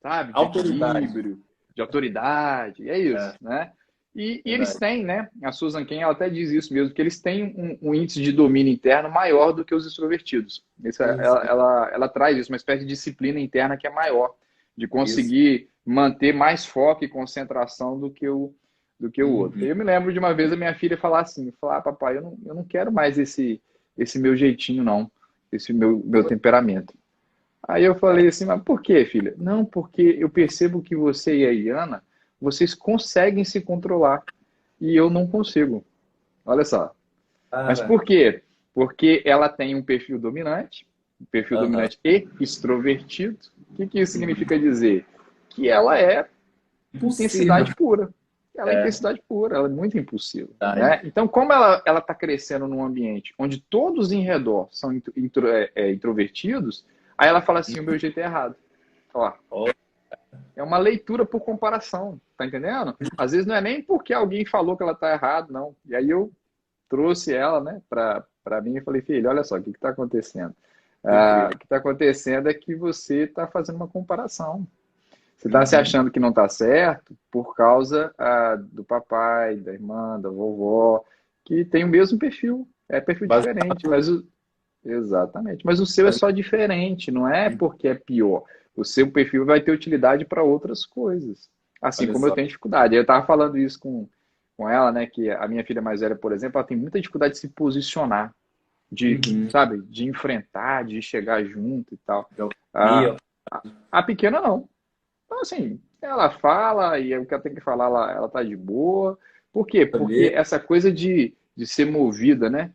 [SPEAKER 2] sabe, de
[SPEAKER 1] autoridade.
[SPEAKER 2] equilíbrio, de autoridade, é isso,
[SPEAKER 1] É,
[SPEAKER 2] né? E eles
[SPEAKER 1] verdade.
[SPEAKER 2] têm, né? A Susan Cain, ela até diz isso mesmo, que eles têm um índice de domínio interno maior do que os extrovertidos.
[SPEAKER 1] Sim, sim.
[SPEAKER 2] Ela traz isso, uma espécie de disciplina interna que é maior, de
[SPEAKER 1] Isso.
[SPEAKER 2] conseguir manter mais foco e concentração do que o outro.
[SPEAKER 1] Uhum.
[SPEAKER 2] Eu me lembro de uma vez a minha filha falar assim, falar, papai, eu não quero mais esse meu jeitinho, não, esse meu temperamento. Aí eu falei assim, mas por quê, filha? Não, porque eu percebo que você e a Iana, vocês conseguem se controlar e eu não consigo. Olha só. Mas
[SPEAKER 1] Cara,
[SPEAKER 2] por quê? Porque ela tem um perfil
[SPEAKER 1] aham.
[SPEAKER 2] dominante e extrovertido. O que isso
[SPEAKER 1] Uhum.
[SPEAKER 2] significa dizer? Que ela é
[SPEAKER 1] Impossível.
[SPEAKER 2] intensidade pura. Ela é
[SPEAKER 1] É,
[SPEAKER 2] intensidade pura, ela é muito impulsiva. Né?
[SPEAKER 1] verdade.
[SPEAKER 2] Então, como ela está crescendo num ambiente onde todos em redor são introvertidos, aí ela fala assim: o meu jeito é errado. Ó,
[SPEAKER 1] Ó,
[SPEAKER 2] é uma leitura por comparação, tá entendendo? Às vezes não é nem porque alguém falou que ela está errado, não. E aí eu trouxe ela, né, para mim e falei: filho, olha só, o que está acontecendo?
[SPEAKER 1] incrível.
[SPEAKER 2] O que está acontecendo é que você está fazendo uma comparação. Você está se
[SPEAKER 1] Uhum.
[SPEAKER 2] achando que não está certo por causa do papai, da irmã, da vovó, que tem o mesmo perfil. É perfil diferente, mas exatamente. Mas o seu é só diferente, não é porque é pior. O seu perfil vai ter utilidade para outras coisas. Assim
[SPEAKER 1] Olha
[SPEAKER 2] como eu
[SPEAKER 1] só.
[SPEAKER 2] tenho dificuldade. Eu estava falando isso com ela, né? Que a minha filha mais velha, por exemplo, ela tem muita dificuldade de se posicionar, de,
[SPEAKER 1] Uhum.
[SPEAKER 2] sabe, de enfrentar, de chegar junto e tal.
[SPEAKER 1] Então,
[SPEAKER 2] A,
[SPEAKER 1] e,
[SPEAKER 2] a pequena não. Então, assim, ela fala e o que ela tem que falar, ela tá de boa. Por quê? Porque
[SPEAKER 1] também,
[SPEAKER 2] essa coisa de ser movida, né?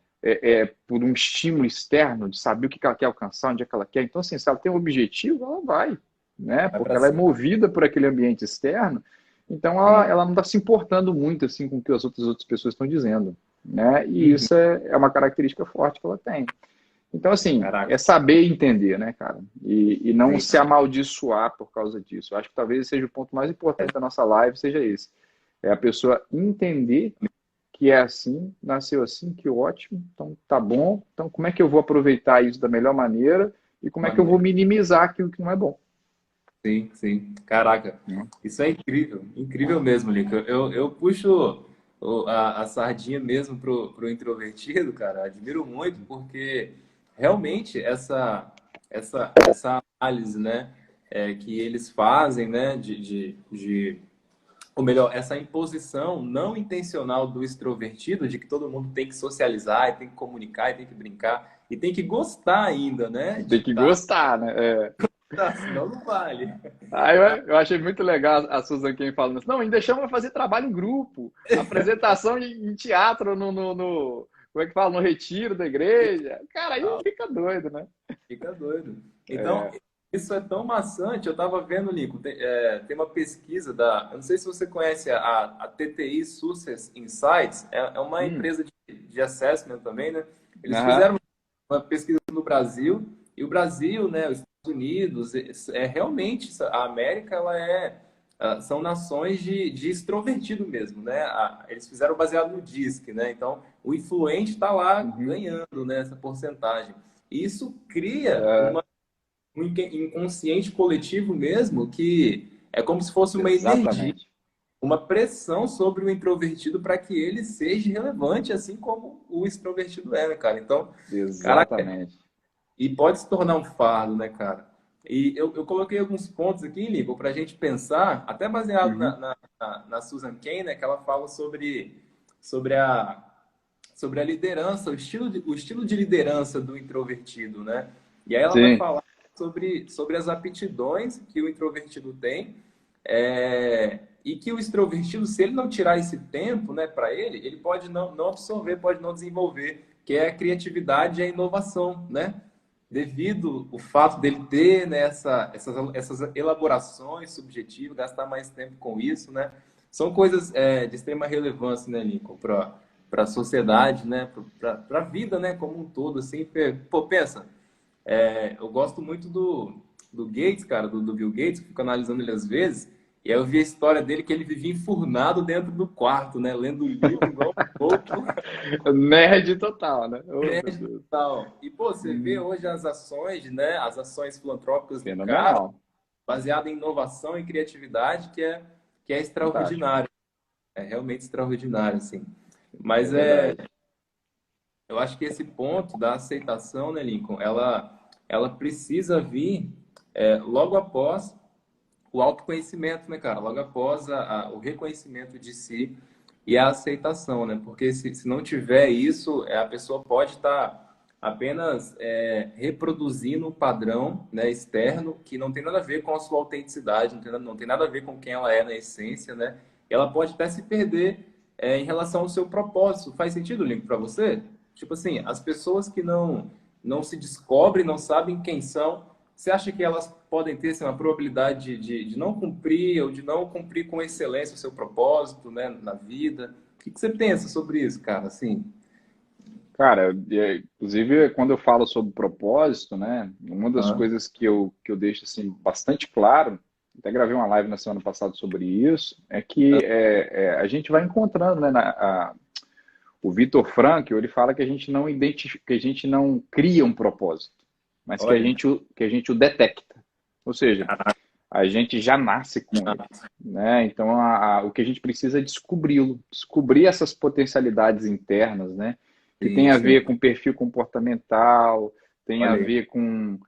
[SPEAKER 2] Por um estímulo externo, de saber o que ela quer alcançar, onde é que ela quer. Então, assim, se ela tem um objetivo, ela vai, né?
[SPEAKER 1] vai
[SPEAKER 2] Porque
[SPEAKER 1] para
[SPEAKER 2] ela é
[SPEAKER 1] cima.
[SPEAKER 2] movida por aquele ambiente externo. Então, ela,
[SPEAKER 1] Sim.
[SPEAKER 2] ela não está se importando muito, assim, com o que as outras pessoas estão dizendo, né? E
[SPEAKER 1] Uhum.
[SPEAKER 2] isso é uma característica forte que ela tem. Então, assim,
[SPEAKER 1] Caraca.
[SPEAKER 2] é saber entender, né, cara? E não
[SPEAKER 1] Sim.
[SPEAKER 2] se amaldiçoar por causa disso. Eu acho que talvez seja o ponto mais importante da nossa live, seja esse. É a pessoa entender que é assim, nasceu assim, que ótimo, então tá bom. Então, como é que eu vou aproveitar isso da melhor maneira e como é que eu vou
[SPEAKER 1] Maneiro.
[SPEAKER 2] minimizar aquilo que não é bom?
[SPEAKER 1] Sim, sim. Caraca,
[SPEAKER 2] Né?
[SPEAKER 1] isso é incrível, incrível mesmo, Lico. Eu puxo a sardinha mesmo pro introvertido, cara. Admiro muito, porque realmente essa análise, né, que eles fazem, né, ou melhor, essa imposição não intencional do extrovertido de que todo mundo tem que socializar, e tem que comunicar, e tem que brincar, e tem que gostar ainda, né, de
[SPEAKER 2] Tem que
[SPEAKER 1] estar,
[SPEAKER 2] gostar, né?
[SPEAKER 1] senão não vale.
[SPEAKER 2] Eu achei muito legal a Susan Cain falando assim, não, ainda chama fazer trabalho em grupo, apresentação em teatro como é que fala, no retiro da igreja. Cara, aí fica doido, né?
[SPEAKER 1] Fica doido. Então,
[SPEAKER 2] É,
[SPEAKER 1] isso é tão maçante. Eu estava vendo, Lincoln, tem uma pesquisa eu não sei se você conhece a TTI Success Insights, é uma
[SPEAKER 2] hum,
[SPEAKER 1] empresa de assessment também, né? Eles
[SPEAKER 2] aham,
[SPEAKER 1] fizeram uma pesquisa no Brasil, e o Brasil, né, os Estados Unidos, realmente, a América, são nações de extrovertido mesmo, né? Eles fizeram baseado no DISC, né? Então, o influente está lá
[SPEAKER 2] uhum,
[SPEAKER 1] ganhando, né, essa porcentagem. E isso cria
[SPEAKER 2] é,
[SPEAKER 1] um inconsciente coletivo mesmo, que é como se fosse uma energia,
[SPEAKER 2] exatamente,
[SPEAKER 1] uma pressão sobre o introvertido para que ele seja relevante, assim como o extrovertido é, né, cara? Então, caraca,
[SPEAKER 2] exatamente.
[SPEAKER 1] e pode se tornar um fardo, né, cara? E eu coloquei alguns pontos aqui, Lincoln, para a gente pensar, até baseado
[SPEAKER 2] Uhum,
[SPEAKER 1] na Susan Cain, né, que ela fala sobre a, sobre a liderança, o estilo de liderança do introvertido, né? E aí ela vai
[SPEAKER 2] sim,
[SPEAKER 1] falar sobre as aptidões que o introvertido tem, e que o extrovertido, se ele não tirar esse tempo, né, para ele pode não absorver, pode não desenvolver, que é a criatividade e a inovação, né? Devido o fato dele ter, né, essas elaborações subjetivas, gastar mais tempo com isso, né? São coisas de extrema relevância, né, Lincoln, para a sociedade, né, para a vida, né, como um todo, assim. Pô, pensa, eu gosto muito do Gates, cara, do Bill Gates, que fico analisando ele às vezes, e aí eu vi a história dele que ele vivia enfurnado dentro do quarto, né, lendo livro igual um louco,
[SPEAKER 2] nerd total, né? Oh, meu
[SPEAKER 1] nerd e
[SPEAKER 2] Deus.
[SPEAKER 1] tal. E, pô, você vê
[SPEAKER 2] Hum,
[SPEAKER 1] hoje as ações, né, as ações filantrópicas do cara,
[SPEAKER 2] fenomenal,
[SPEAKER 1] baseado em inovação e criatividade, que é
[SPEAKER 2] fantástico,
[SPEAKER 1] extraordinário. É realmente extraordinário, assim.
[SPEAKER 2] é
[SPEAKER 1] Mas
[SPEAKER 2] verdade.
[SPEAKER 1] eu acho que esse ponto da aceitação, né, Lincoln, ela precisa vir logo após o autoconhecimento, né, cara? Logo após o reconhecimento de si e a aceitação, né? Porque se não tiver isso, a pessoa pode estar apenas reproduzindo um padrão, né, externo que não tem nada a ver com a sua autenticidade, não tem nada a ver com quem ela é na essência, né? E ela pode até se perder em relação ao seu propósito. Faz sentido, Link, para você? Tipo assim, as pessoas que não se descobrem, não sabem quem são, você acha que elas podem ter assim, uma probabilidade de não cumprir ou de não cumprir com excelência o seu propósito, né, na vida? O que você pensa sobre isso, cara? Assim,
[SPEAKER 2] Cara, inclusive quando eu falo sobre propósito, né, uma das
[SPEAKER 1] ah,
[SPEAKER 2] coisas que eu deixo assim bastante claro, até gravei uma live na semana passada sobre isso, é que a gente vai encontrando, né, o Vitor Frankl, ele fala que a gente não identifica, que a gente não cria um propósito, mas que a
[SPEAKER 1] olha,
[SPEAKER 2] gente, que a gente o detecta. Ou seja,
[SPEAKER 1] caraca,
[SPEAKER 2] A gente já nasce com ele, né? Então, o que a gente precisa é descobri-lo, descobrir essas potencialidades internas, né? Que tem
[SPEAKER 1] Sim,
[SPEAKER 2] a
[SPEAKER 1] sim.
[SPEAKER 2] ver com perfil comportamental, tem a
[SPEAKER 1] Olha aí.
[SPEAKER 2] ver com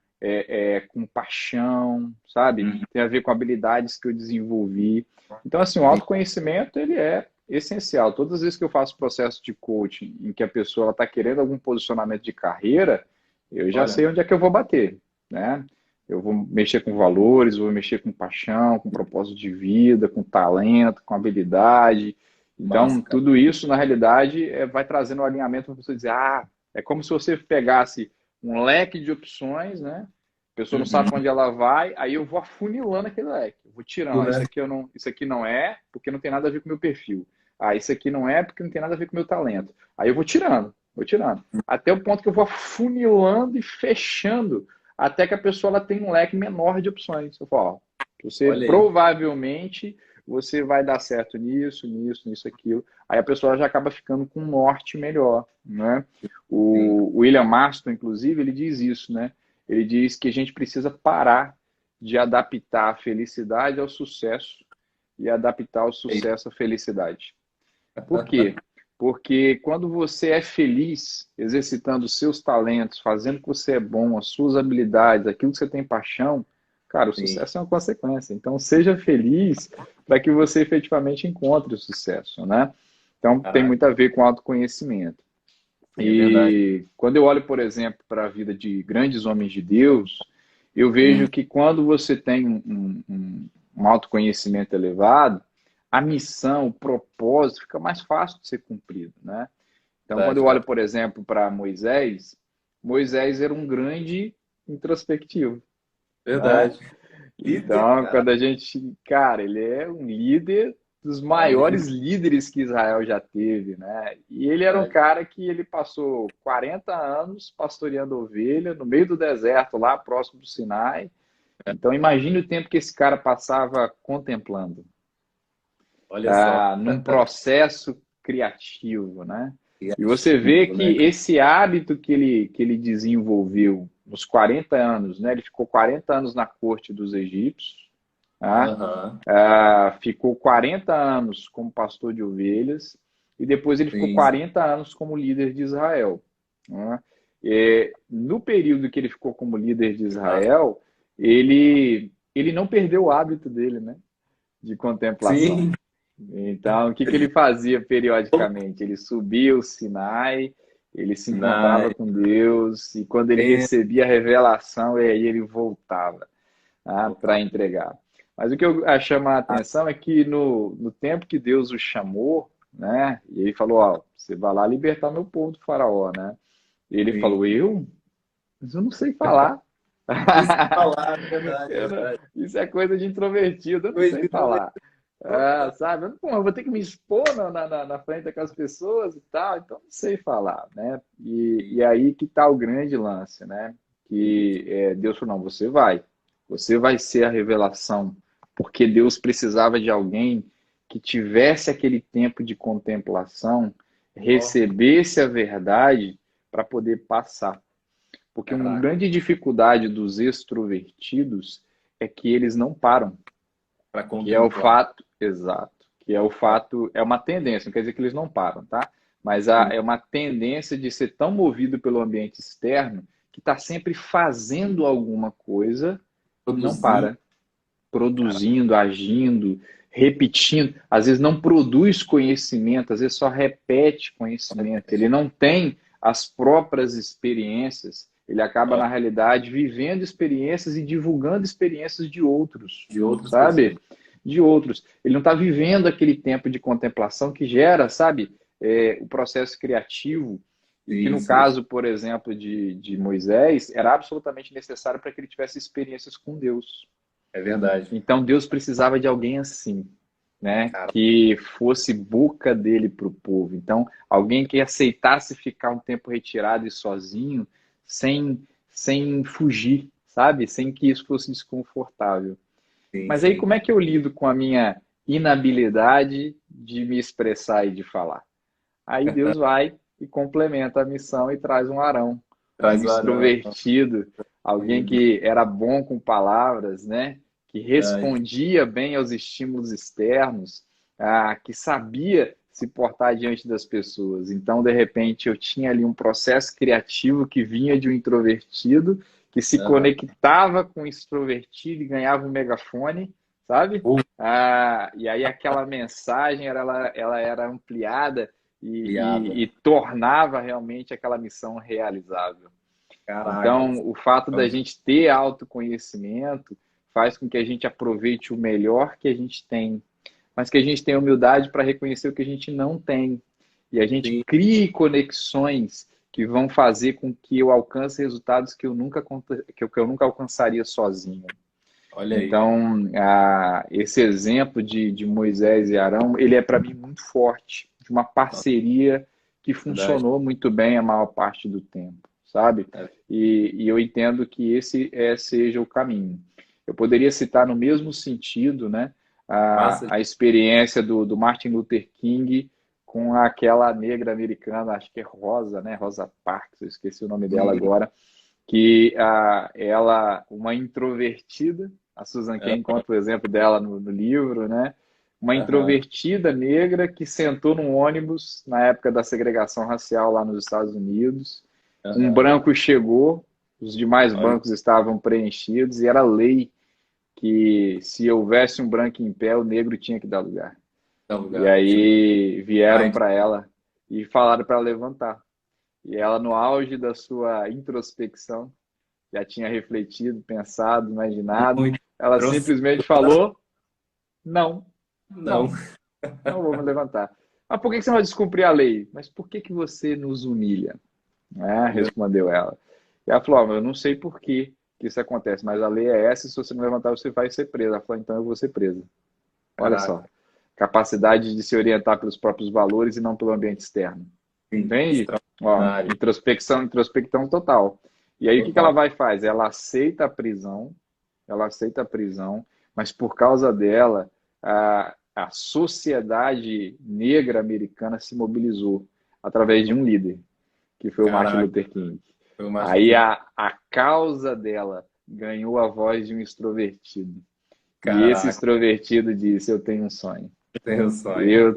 [SPEAKER 2] paixão, sabe?
[SPEAKER 1] Uhum.
[SPEAKER 2] Tem a ver com habilidades que eu desenvolvi. Então, assim, o
[SPEAKER 1] Sim.
[SPEAKER 2] autoconhecimento, ele é essencial. Todas as vezes que eu faço processo de coaching em que a pessoa está querendo algum posicionamento de carreira, eu já sei
[SPEAKER 1] Olha,
[SPEAKER 2] onde é que eu vou bater, né? Eu vou mexer com valores, vou mexer com paixão, com propósito de vida, com talento, com habilidade. Então,
[SPEAKER 1] massa, cara.
[SPEAKER 2] tudo isso, na realidade, vai trazendo um alinhamento para você dizer, é como se você pegasse um leque de opções, né? A pessoa não sabe para
[SPEAKER 1] Uhum.
[SPEAKER 2] onde ela vai, aí eu vou afunilando aquele leque. Eu vou tirando,
[SPEAKER 1] Tu, né?
[SPEAKER 2] isso aqui não é, porque não tem nada a ver com o meu perfil. Isso aqui não é, porque não tem nada a ver com o meu talento. Aí eu vou tirando, vou tirando. Até o ponto que eu vou afunilando e fechando até que a pessoa ela tem um leque menor de opções. Eu falo, ó, você
[SPEAKER 1] Olha aí.
[SPEAKER 2] provavelmente você vai dar certo nisso, nisso, nisso, aquilo. Aí a pessoa já acaba ficando com um norte melhor, né?
[SPEAKER 1] Sim.
[SPEAKER 2] O William Marston, inclusive, ele diz isso, né? Ele diz que a gente precisa parar de adaptar a felicidade ao sucesso e adaptar o
[SPEAKER 1] Aí.
[SPEAKER 2] sucesso à felicidade. Por quê? Porque quando você é feliz, exercitando os seus talentos, fazendo o que você é bom, as suas habilidades, aquilo que você tem paixão, cara, o
[SPEAKER 1] Sim.
[SPEAKER 2] sucesso é uma consequência. Então, seja feliz para que você efetivamente encontre o sucesso, né? Então, tem
[SPEAKER 1] Caraca,
[SPEAKER 2] muito a ver com autoconhecimento.
[SPEAKER 1] sim, é verdade.
[SPEAKER 2] E quando eu olho, por exemplo, para a vida de grandes homens de Deus, eu vejo
[SPEAKER 1] Hum,
[SPEAKER 2] que quando você tem um autoconhecimento elevado, a missão, o propósito fica mais fácil de ser cumprido, né? Então, quando
[SPEAKER 1] verdade,
[SPEAKER 2] eu olho,
[SPEAKER 1] cara.
[SPEAKER 2] por exemplo, para Moisés, Moisés era um grande introspectivo, né?
[SPEAKER 1] Verdade. Líder,
[SPEAKER 2] Então,
[SPEAKER 1] cara.
[SPEAKER 2] quando a gente, cara, ele é um líder dos
[SPEAKER 1] Olha aí,
[SPEAKER 2] maiores líderes que Israel já teve, né? E ele era um
[SPEAKER 1] verdade.
[SPEAKER 2] cara que ele passou 40 anos pastoreando ovelha no meio do deserto, lá próximo do Sinai. Então, imagine o tempo que esse cara passava contemplando,
[SPEAKER 1] Olha só.
[SPEAKER 2] num processo criativo, né? E você vê
[SPEAKER 1] Criativo, né,
[SPEAKER 2] que
[SPEAKER 1] cara?
[SPEAKER 2] esse hábito que ele desenvolveu nos 40 anos, né? Ele ficou 40 anos na corte dos egípcios, tá?
[SPEAKER 1] Aham.
[SPEAKER 2] Ficou 40 anos como pastor de ovelhas e depois ele ficou
[SPEAKER 1] Sim, sim.
[SPEAKER 2] 40 anos como líder de Israel, né? No período que ele ficou como líder de
[SPEAKER 1] Massa.
[SPEAKER 2] Israel, ele não perdeu o hábito dele, né? De contemplação.
[SPEAKER 1] Sim.
[SPEAKER 2] Então, o que ele fazia periodicamente? Ele subia o Sinai, ele se encontrava
[SPEAKER 1] Sinai.
[SPEAKER 2] com Deus, e quando ele
[SPEAKER 1] Tem
[SPEAKER 2] recebia a revelação, aí ele voltava, tá, para
[SPEAKER 1] voltar.
[SPEAKER 2] entregar. Mas o que eu chamo a atenção é que no tempo que Deus o chamou, né, e ele falou, ó, você vai lá libertar meu povo do faraó, né? E ele
[SPEAKER 1] Sim.
[SPEAKER 2] falou, eu? Mas eu não sei falar.
[SPEAKER 1] Não sei falar, verdade, verdade.
[SPEAKER 2] Isso é coisa de introvertido, eu não
[SPEAKER 1] Coisa
[SPEAKER 2] sei
[SPEAKER 1] de
[SPEAKER 2] falar.
[SPEAKER 1] total.
[SPEAKER 2] Sabe? Pô, eu vou ter que me expor na frente daquelas pessoas e tal, então não sei falar, né? E aí que tá o grande lance, né? Que Deus falou, não, você vai ser a revelação, porque Deus precisava de alguém que tivesse aquele tempo de contemplação,
[SPEAKER 1] Ó,
[SPEAKER 2] recebesse a verdade para poder passar. Porque uma
[SPEAKER 1] caraca,
[SPEAKER 2] grande dificuldade dos extrovertidos é que eles não param,
[SPEAKER 1] para
[SPEAKER 2] que é o
[SPEAKER 1] contemplar.
[SPEAKER 2] fato exato, que é o
[SPEAKER 1] Ó,
[SPEAKER 2] fato, é uma tendência, não quer dizer que eles não param, tá? Mas
[SPEAKER 1] sim.
[SPEAKER 2] é uma tendência de ser tão movido pelo ambiente externo que está sempre fazendo alguma coisa e não
[SPEAKER 1] Produzir,
[SPEAKER 2] para,
[SPEAKER 1] cara.
[SPEAKER 2] produzindo, agindo, repetindo. Às vezes não produz conhecimento, às vezes só repete conhecimento. Ele não tem as próprias experiências. Ele acaba,
[SPEAKER 1] Ó,
[SPEAKER 2] na realidade, vivendo experiências e divulgando experiências de outros,
[SPEAKER 1] de outras pessoas.
[SPEAKER 2] sabe? De outros. Ele não está vivendo aquele tempo de contemplação que gera, sabe, o processo criativo. E que
[SPEAKER 1] Sim,
[SPEAKER 2] no
[SPEAKER 1] sim.
[SPEAKER 2] caso, por exemplo, de Moisés, era absolutamente necessário para que ele tivesse experiências com Deus.
[SPEAKER 1] É verdade.
[SPEAKER 2] Então Deus precisava de alguém assim, né?
[SPEAKER 1] Cara,
[SPEAKER 2] Que fosse boca dele para o povo. Então, alguém que aceitasse ficar um tempo retirado e sozinho, sem fugir, sabe? Sem que isso fosse desconfortável.
[SPEAKER 1] sim,
[SPEAKER 2] Mas aí,
[SPEAKER 1] sim.
[SPEAKER 2] como é que eu lido com a minha inabilidade de me expressar e de falar? Aí Deus vai e complementa a missão e traz um Arão, um
[SPEAKER 1] Traz o Arão.
[SPEAKER 2] extrovertido, alguém
[SPEAKER 1] Lindo.
[SPEAKER 2] que era bom com palavras, né? que respondia bem aos estímulos externos, que sabia se portar diante das pessoas. Então, de repente, eu tinha ali um processo criativo que vinha de um introvertido, que se conectava com o extrovertido e ganhava um megafone, sabe? E aí aquela mensagem ela era ampliada e tornava realmente aquela missão realizável.
[SPEAKER 1] Caraca.
[SPEAKER 2] Então, o fato da gente ter autoconhecimento faz com que a gente aproveite o melhor que a gente tem, mas que a gente tenha humildade para reconhecer o que a gente não tem. E a gente crie conexões que vão fazer com que eu alcance resultados que eu nunca alcançaria sozinho.
[SPEAKER 1] Olha aí.
[SPEAKER 2] Então, esse exemplo de Moisés e Arão, ele é para mim muito forte, de uma parceria que funcionou muito bem a maior parte do tempo, sabe? E eu entendo que esse seja o caminho. Eu poderia citar no mesmo sentido, né, a experiência do Martin Luther King com aquela negra americana, acho que é Rosa, né? Rosa Parks, eu esqueci o nome dela agora, que ela, uma introvertida, a Susan Cain conta o exemplo dela no livro, né? Uma introvertida negra que sentou num ônibus na época da segregação racial lá nos Estados Unidos. Um branco chegou, os demais bancos estavam preenchidos e era lei que se houvesse um branco em pé, o negro tinha que dar lugar. E aí vieram para ela e falaram para ela levantar. E ela, no auge da sua introspecção, já tinha refletido, pensado, imaginado, ela simplesmente falou, não vou me levantar. Mas por que você não vai descumprir a lei? Mas por que você nos humilha? Respondeu ela. E ela falou, eu não sei por que isso acontece, mas a lei é essa, e se você não levantar, você vai ser presa. Ela falou, então eu vou ser presa. Olha só, capacidade de se orientar pelos próprios valores e não pelo ambiente externo. Entende? Introspecção total. E aí o que ela vai faz? Ela aceita a prisão, mas por causa dela, a sociedade negra americana se mobilizou através de um líder, que foi o Martin Luther King. Aí a causa dela ganhou a voz de um extrovertido. E esse extrovertido disse, eu tenho um sonho. Eu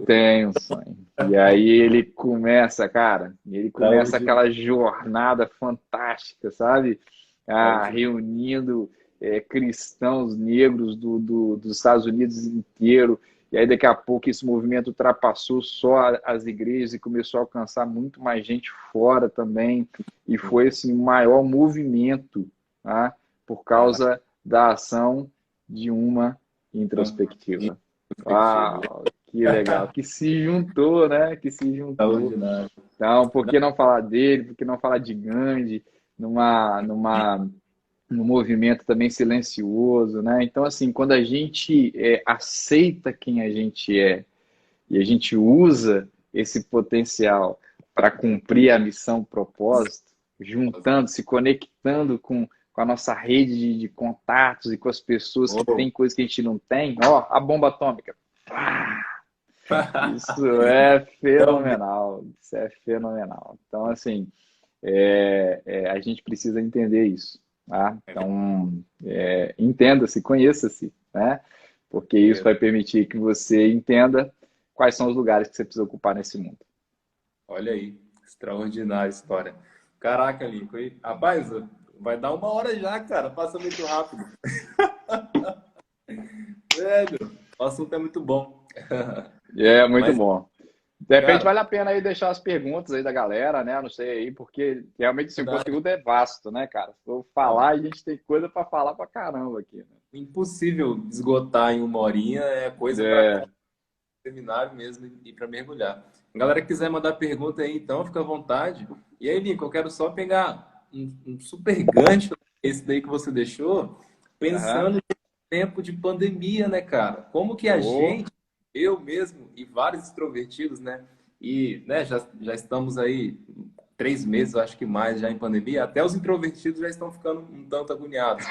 [SPEAKER 2] tenho um sonho. E aí ele começa, aquela jornada fantástica, sabe? Reunindo cristãos negros dos Estados Unidos inteiro. E aí daqui a pouco esse movimento ultrapassou só as igrejas e começou a alcançar muito mais gente fora também. E foi assim, o maior movimento, tá? Por causa da ação de uma introspectiva. Uau, que legal. Que se juntou, né? Então, por que não falar dele? Por que não falar de Gandhi? Num movimento também silencioso, né? Então, assim, quando a gente aceita quem a gente é e a gente usa esse potencial para cumprir a missão, o propósito, juntando, se conectando com a nossa rede de contatos e com as pessoas que têm coisas que a gente não tem, a bomba atômica. Isso é fenomenal. Então, assim, a gente precisa entender isso. Tá? Então, entenda-se, conheça-se, né? Porque isso vai permitir que você entenda quais são os lugares que você precisa ocupar nesse mundo.
[SPEAKER 1] Olha aí, extraordinária história. Caraca, Lincoln. Rapaz, vai dar 1 hora já, cara. Passa muito rápido. Velho, o assunto é muito bom.
[SPEAKER 2] Muito bom. De repente, vale a pena aí deixar as perguntas aí da galera, né? Não sei aí, porque realmente esse conteúdo é vasto, né, cara? Se for falar, a gente tem coisa para falar pra caramba aqui. Né?
[SPEAKER 1] Impossível esgotar em 1 horinha, é coisa para seminário mesmo e para mergulhar. A galera que quiser mandar pergunta aí, então, fica à vontade. E aí, Nico, eu quero só pegar um super gancho, esse daí que você deixou, pensando no tempo de pandemia, né, cara? Como que a gente, eu mesmo e vários extrovertidos, né? E né, já estamos aí 3 meses, acho que mais, já em pandemia. Até os introvertidos já estão ficando um tanto agoniados.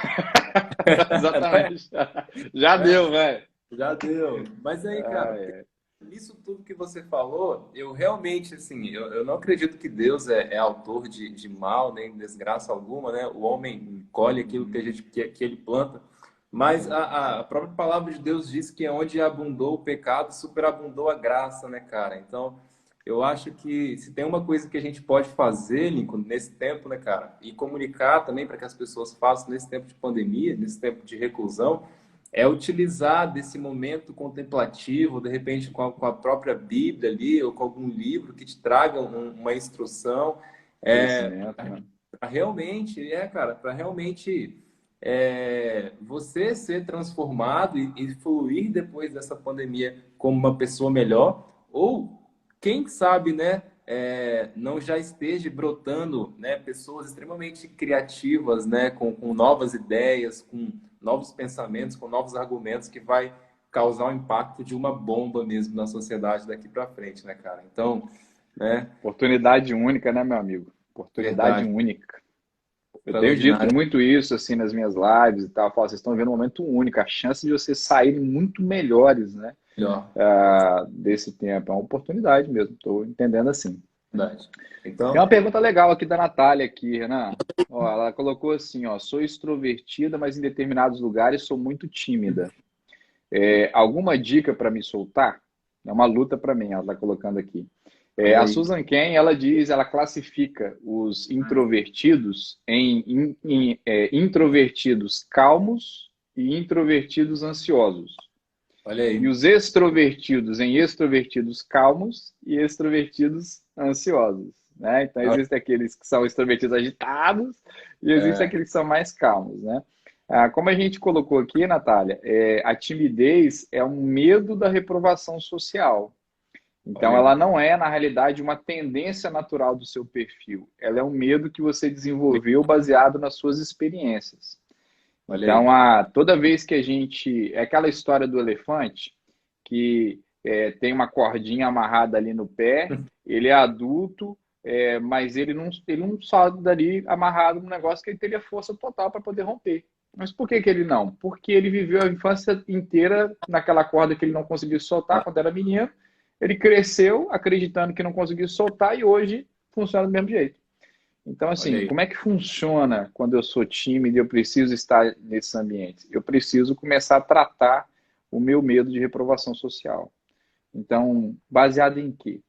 [SPEAKER 2] Exatamente. Já deu, velho.
[SPEAKER 1] Já deu. Mas aí, cara, isso tudo que você falou, eu realmente, assim, eu não acredito que Deus é autor de mal, nem desgraça alguma, né? O homem colhe aquilo que ele planta. Mas a própria palavra de Deus diz que onde abundou o pecado, superabundou a graça, né, cara? Então, eu acho que se tem uma coisa que a gente pode fazer, Lincoln, nesse tempo, né, cara, e comunicar também para que as pessoas façam nesse tempo de pandemia, nesse tempo de reclusão, é utilizar desse momento contemplativo, de repente com a própria Bíblia ali, ou com algum livro que te traga uma instrução,
[SPEAKER 2] Crescimento, né?
[SPEAKER 1] para realmente, cara, para realmente você ser transformado e fluir depois dessa pandemia como uma pessoa melhor, ou quem sabe, né, não já esteja brotando, né, pessoas extremamente criativas, né, com novas ideias, com novos pensamentos, com novos argumentos que vai causar o impacto de uma bomba mesmo na sociedade daqui para frente, né, cara? Então, né,
[SPEAKER 2] Oportunidade única, né, meu amigo? Oportunidade
[SPEAKER 1] verdade,
[SPEAKER 2] única. Eu tenho dito
[SPEAKER 1] extraordinário.
[SPEAKER 2] muito isso assim nas minhas lives e tal. Eu falo, vocês estão vendo um momento único, a chance de vocês saírem muito melhores, né,
[SPEAKER 1] Melhor,
[SPEAKER 2] desse tempo. É uma oportunidade mesmo, estou entendendo assim.
[SPEAKER 1] verdade.
[SPEAKER 2] Tem uma
[SPEAKER 1] Então,
[SPEAKER 2] pergunta legal aqui da Natália aqui, Renan. Ó, ela colocou assim, ó, sou extrovertida, mas em determinados lugares sou muito tímida. Alguma dica para me soltar? É uma luta para mim, ela está colocando aqui.
[SPEAKER 1] olha
[SPEAKER 2] A
[SPEAKER 1] aí.
[SPEAKER 2] Susan Cain, ela diz, ela classifica os introvertidos em introvertidos calmos e introvertidos ansiosos.
[SPEAKER 1] Olha
[SPEAKER 2] E
[SPEAKER 1] aí.
[SPEAKER 2] os extrovertidos em extrovertidos calmos e extrovertidos ansiosos, né? Então, existem aqueles que são extrovertidos agitados e existem
[SPEAKER 1] É,
[SPEAKER 2] aqueles que são mais calmos, né? Como a gente colocou aqui, Natália, a timidez é um medo da reprovação social. Então,
[SPEAKER 1] olha aí.
[SPEAKER 2] ela não é, na realidade, uma tendência natural do seu perfil. Ela é um medo que você desenvolveu baseado nas suas experiências.
[SPEAKER 1] Olha aí.
[SPEAKER 2] Então, toda vez que a gente. É aquela história do elefante, que tem uma cordinha amarrada ali no pé, ele é adulto, mas ele não sai dali amarrado num negócio que ele teria força total para poder romper. Mas por que ele não? Porque ele viveu a infância inteira naquela corda que ele não conseguiu soltar
[SPEAKER 1] Ah,
[SPEAKER 2] quando era menino. Ele cresceu acreditando que não conseguiu soltar e hoje funciona do mesmo jeito. Então,
[SPEAKER 1] olha
[SPEAKER 2] assim,
[SPEAKER 1] aí.
[SPEAKER 2] como é que funciona quando eu sou tímido e eu preciso estar nesses ambientes? Eu preciso começar a tratar o meu medo de reprovação social. Então, baseado em quê?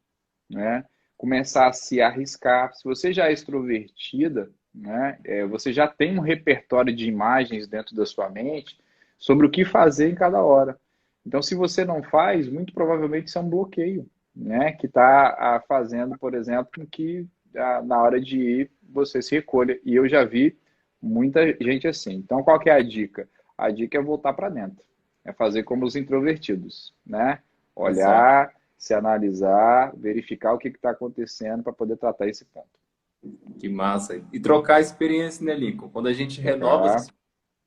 [SPEAKER 2] Né? Começar a se arriscar. Se você já é extrovertida, né, você já tem um repertório de imagens dentro da sua mente sobre o que fazer em cada hora. Então, se você não faz, muito provavelmente isso é um bloqueio, né, que está fazendo, por exemplo, com que na hora de ir você se recolha. E eu já vi muita gente assim. Então, qual que é a dica? A dica é voltar para dentro. É fazer como os introvertidos, né?
[SPEAKER 1] Exato.
[SPEAKER 2] Olhar, se analisar, verificar o que está acontecendo para poder tratar esse ponto.
[SPEAKER 1] Que massa. E trocar a experiência, né, Lincoln? Quando a gente renova as
[SPEAKER 2] Trocar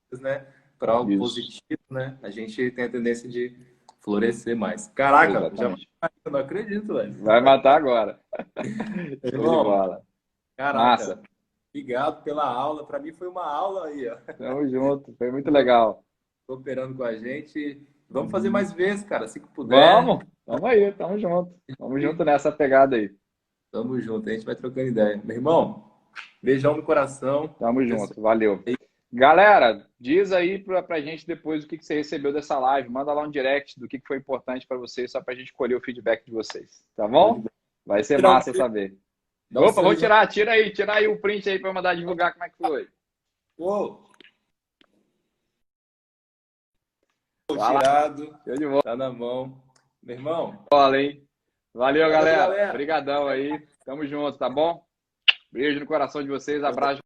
[SPEAKER 1] experiências, né, para algo
[SPEAKER 2] isso,
[SPEAKER 1] positivo, né, a gente tem a tendência de florescer mais. Caraca, já
[SPEAKER 2] exatamente.
[SPEAKER 1] eu não acredito, velho.
[SPEAKER 2] Vai matar agora. Show de
[SPEAKER 1] Irmão,
[SPEAKER 2] bola.
[SPEAKER 1] caraca,
[SPEAKER 2] Massa.
[SPEAKER 1] obrigado pela aula. Para mim foi uma aula aí, ó.
[SPEAKER 2] Tamo junto. Foi muito legal.
[SPEAKER 1] Cooperando com a gente. Vamos fazer
[SPEAKER 2] Uhum.
[SPEAKER 1] mais vezes, cara, assim que puder.
[SPEAKER 2] Vamos. Vamos aí. Tamo junto. Vamos junto nessa pegada aí.
[SPEAKER 1] Tamo junto, a gente vai trocando ideia. Meu irmão, beijão no coração.
[SPEAKER 2] Tamo
[SPEAKER 1] Pessoal,
[SPEAKER 2] junto. Valeu. Galera, diz aí pra gente depois o que você recebeu dessa live. Manda lá um direct do que foi importante para vocês, só pra gente colher o feedback de vocês. Tá
[SPEAKER 1] show de
[SPEAKER 2] bom?
[SPEAKER 1] bola.
[SPEAKER 2] Vai ser
[SPEAKER 1] Tirar um
[SPEAKER 2] massa
[SPEAKER 1] print,
[SPEAKER 2] saber.
[SPEAKER 1] dá um
[SPEAKER 2] Opa, vou
[SPEAKER 1] sorriso.
[SPEAKER 2] tirar. Tira aí o print aí pra mandar divulgar como é que foi.
[SPEAKER 1] Pô,
[SPEAKER 2] Vai lá.
[SPEAKER 1] tirado,
[SPEAKER 2] Show de
[SPEAKER 1] tá na mão. Meu irmão,
[SPEAKER 2] bola, hein? Valeu,
[SPEAKER 1] valeu,
[SPEAKER 2] galera.
[SPEAKER 1] galera.
[SPEAKER 2] Obrigadão aí. Tamo junto, tá bom? Beijo no coração de vocês. Abraço.